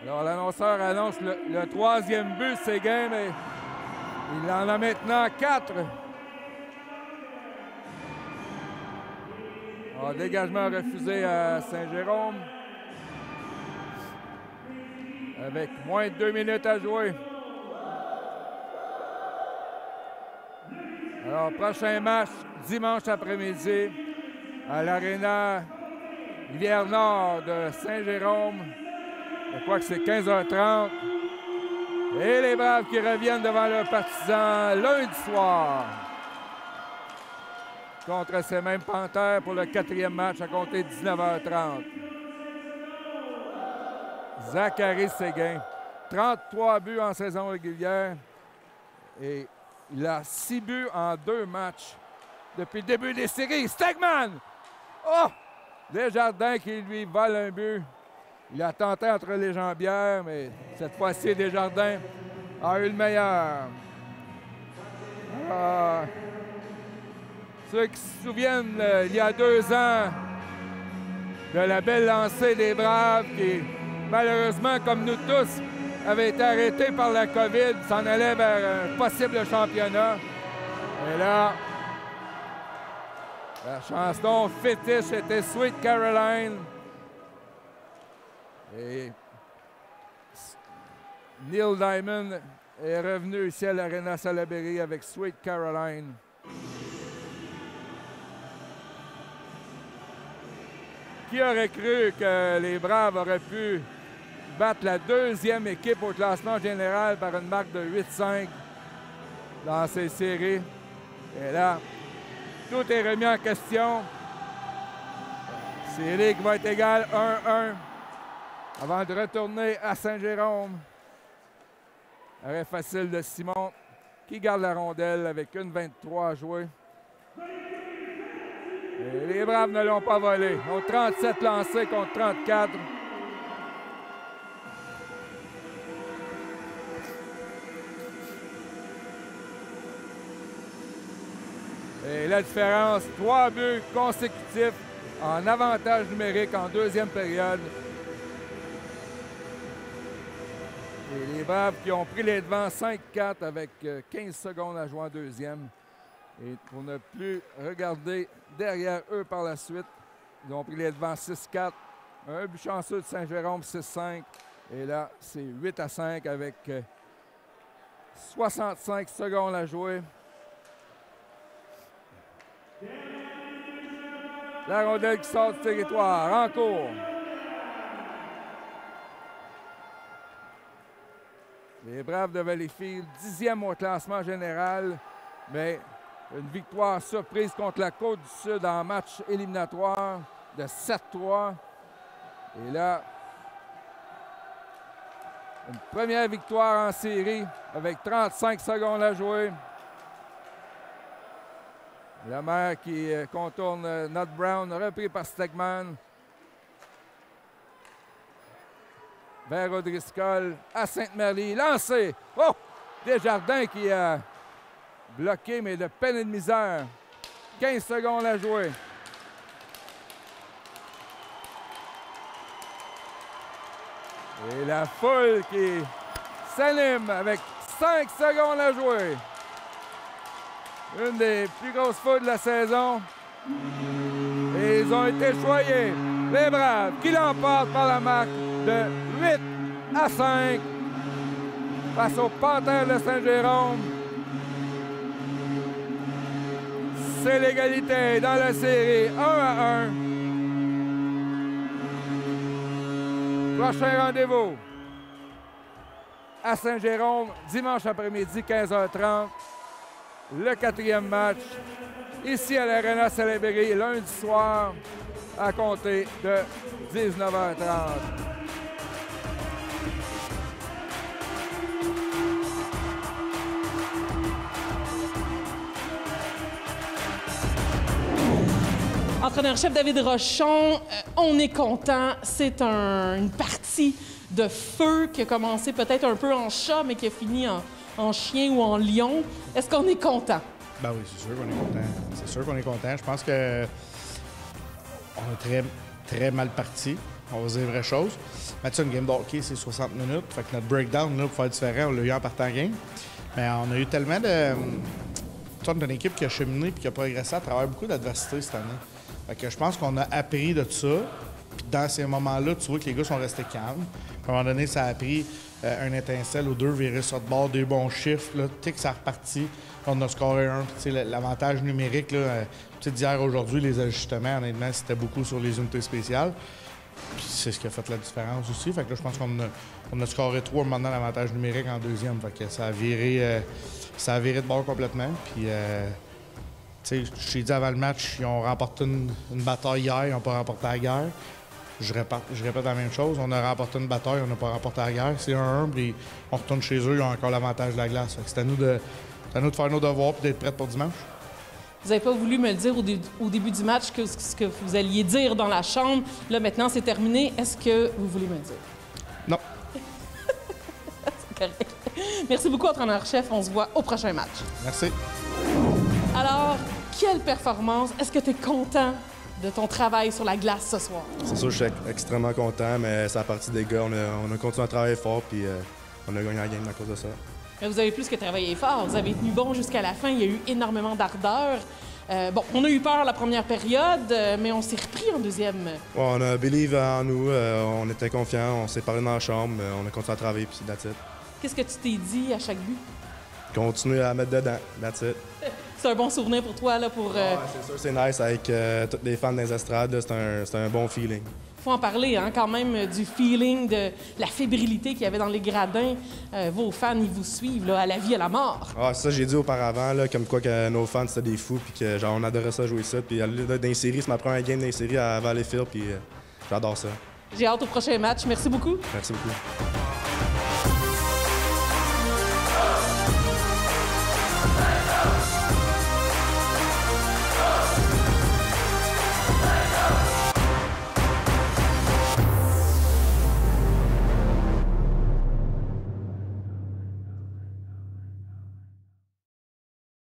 Alors, l'annonceur annonce le 3e but, Séguin, mais il en a maintenant 4. Alors, dégagement refusé à Saint-Jérôme. Avec moins de 2 minutes à jouer. Alors, prochain match, dimanche après-midi, à l'Arena Rivière-Nord de Saint-Jérôme. Je crois que c'est 15h30. Et les Braves qui reviennent devant leurs partisans lundi soir. Contre ces mêmes Panthères pour le 4e match à compter de 19h30. Zachary Séguin, 33 buts en saison régulière. Et il a 6 buts en 2 matchs depuis le début des séries. Stegman! Oh! Desjardins qui lui vole un but. Il a tenté entre les jambières, mais cette fois-ci, Desjardins a eu le meilleur. Ceux qui se souviennent, il y a 2 ans, de la belle lancée des Braves qui, malheureusement, comme nous tous, avait été arrêté par la COVID, s'en allait vers un possible championnat. Et là, la chanson fétiche était Sweet Caroline. Et Neil Diamond est revenu ici à l'Arena Salaberry avec Sweet Caroline. Qui aurait cru que les Braves auraient pu battre la 2e équipe au classement général par une marque de 8-5 dans ces séries? Et là, tout est remis en question. Série qui va être égale 1-1 avant de retourner à Saint-Jérôme. Arrêt facile de Simon qui garde la rondelle avec 1:23 à jouer. Et les Braves ne l'ont pas volé. Ils ont 37 lancés contre 34. Et la différence, 3 buts consécutifs en avantage numérique en 2e période. Et les Braves qui ont pris les devants 5-4 avec 15 secondes à jouer en 2e. Et pour ne plus regarder derrière eux par la suite, ils ont pris les devants 6-4. Un but chanceux de Saint-Jérôme 6-5. Et là, c'est 8-5 avec 65 secondes à jouer. La rondelle qui sort du territoire, en cours. Les Braves de Valleyfield, 10e au classement général, mais une victoire surprise contre la Côte du Sud en match éliminatoire de 7-3. Et là, une première victoire en série avec 35 secondes à jouer. La maire qui contourne Nut Brown, repris par Stegman. Vers O'Driscoll, à Sainte-Marie, lancé. Oh! Desjardins qui a bloqué, mais de peine et de misère. 15 secondes à jouer. Et la foule qui s'anime avec 5 secondes à jouer. Une des plus grosses foules de la saison. Et ils ont été choyés. Les Braves qui l'emportent par la marque de 8-5 face aux Panthères de Saint-Jérôme. C'est l'égalité dans la série 1-1. Prochain rendez-vous à Saint-Jérôme, dimanche après-midi, 15h30. Le 4e match, ici à l'Arena Salaberry, lundi soir, à compter de 19h30.
Entraîneur-chef David Rochon, on est content. C'est une partie de feu qui a commencé peut-être un peu en chat, mais qui a fini en chien ou en lion. Est-ce qu'on est content?
Ben oui, c'est sûr qu'on est content. C'est sûr qu'on est content. Je pense que on est très, très mal parti. On va dire les vraies choses. Mathieu, une game d'hockey, c'est 60 minutes. Fait que notre breakdown, là, pour faire différent, on l'a eu en partant game. Mais on a eu tellement de... Tu vois, une équipe qui a cheminé et qui a progressé à travers beaucoup d'adversité cette année. Fait que je pense qu'on a appris de ça. Puis dans ces moments-là, tu vois que les gars sont restés calmes. À un moment donné, ça a pris un étincelle ou deux, virer sur de bord, des bons chiffres. Là, tu sais que ça a reparti. On a scoré un. Tu sais, l'avantage numérique, là, d'hier aujourd'hui, les ajustements, honnêtement, c'était beaucoup sur les unités spéciales. Puis c'est ce qui a fait la différence aussi. Fait que là, je pense qu'on a scoré 3 maintenant l'avantage numérique en deuxième. Fait que ça a viré de bord complètement. Puis, tu sais, je t'ai dit avant le match, ils ont remporté une bataille hier, ils n'ont pas remporté la guerre. Je répète la même chose. On a remporté une bataille, on n'a pas remporté la guerre. C'est 1-1, puis on retourne chez eux, ils ont encore l'avantage de la glace. C'est à nous de faire nos devoirs et d'être prêts pour dimanche.
Vous n'avez pas voulu me le dire au début du match ce que vous alliez dire dans la chambre. Là, maintenant, c'est terminé. Est-ce que vous voulez me le dire?
Non.
C'est correct. Merci beaucoup, entraîneur-chef. On se voit au prochain match.
Merci.
Alors, quelle performance. Est-ce que tu es content de ton travail sur la glace ce soir?
C'est sûr, je suis extrêmement content, mais c'est la partie des gars. On a continué à travailler fort, puis on a gagné la game à cause de ça.
Mais vous avez plus que travaillé fort. Vous avez tenu bon jusqu'à la fin. Il y a eu énormément d'ardeur. Bon, on a eu peur la première période, mais on s'est repris en deuxième.
Ouais, on a believe en nous, on était confiants, on s'est parlé dans la chambre, on a continué à travailler, puis that's it.
Qu'est-ce que tu t'es dit à chaque but?
Continuer à mettre dedans, that's it.
C'est un bon souvenir pour toi, là, pour...
Ouais, c'est sûr, c'est nice avec tous les fans des estrades, c'est un bon feeling.
Faut en parler, hein, quand même, du feeling, de la fébrilité qu'il y avait dans les gradins. Vos fans, ils vous suivent là, à la vie, à la mort.
Ah, ça, j'ai dit auparavant, là, comme quoi que nos fans, c'était des fous, puis que genre, on adorait ça, jouer ça. Puis là, dans les séries, c'est ma première game dans les séries à Valleyfield, puis j'adore ça.
J'ai hâte au prochain match. Merci beaucoup.
Merci beaucoup.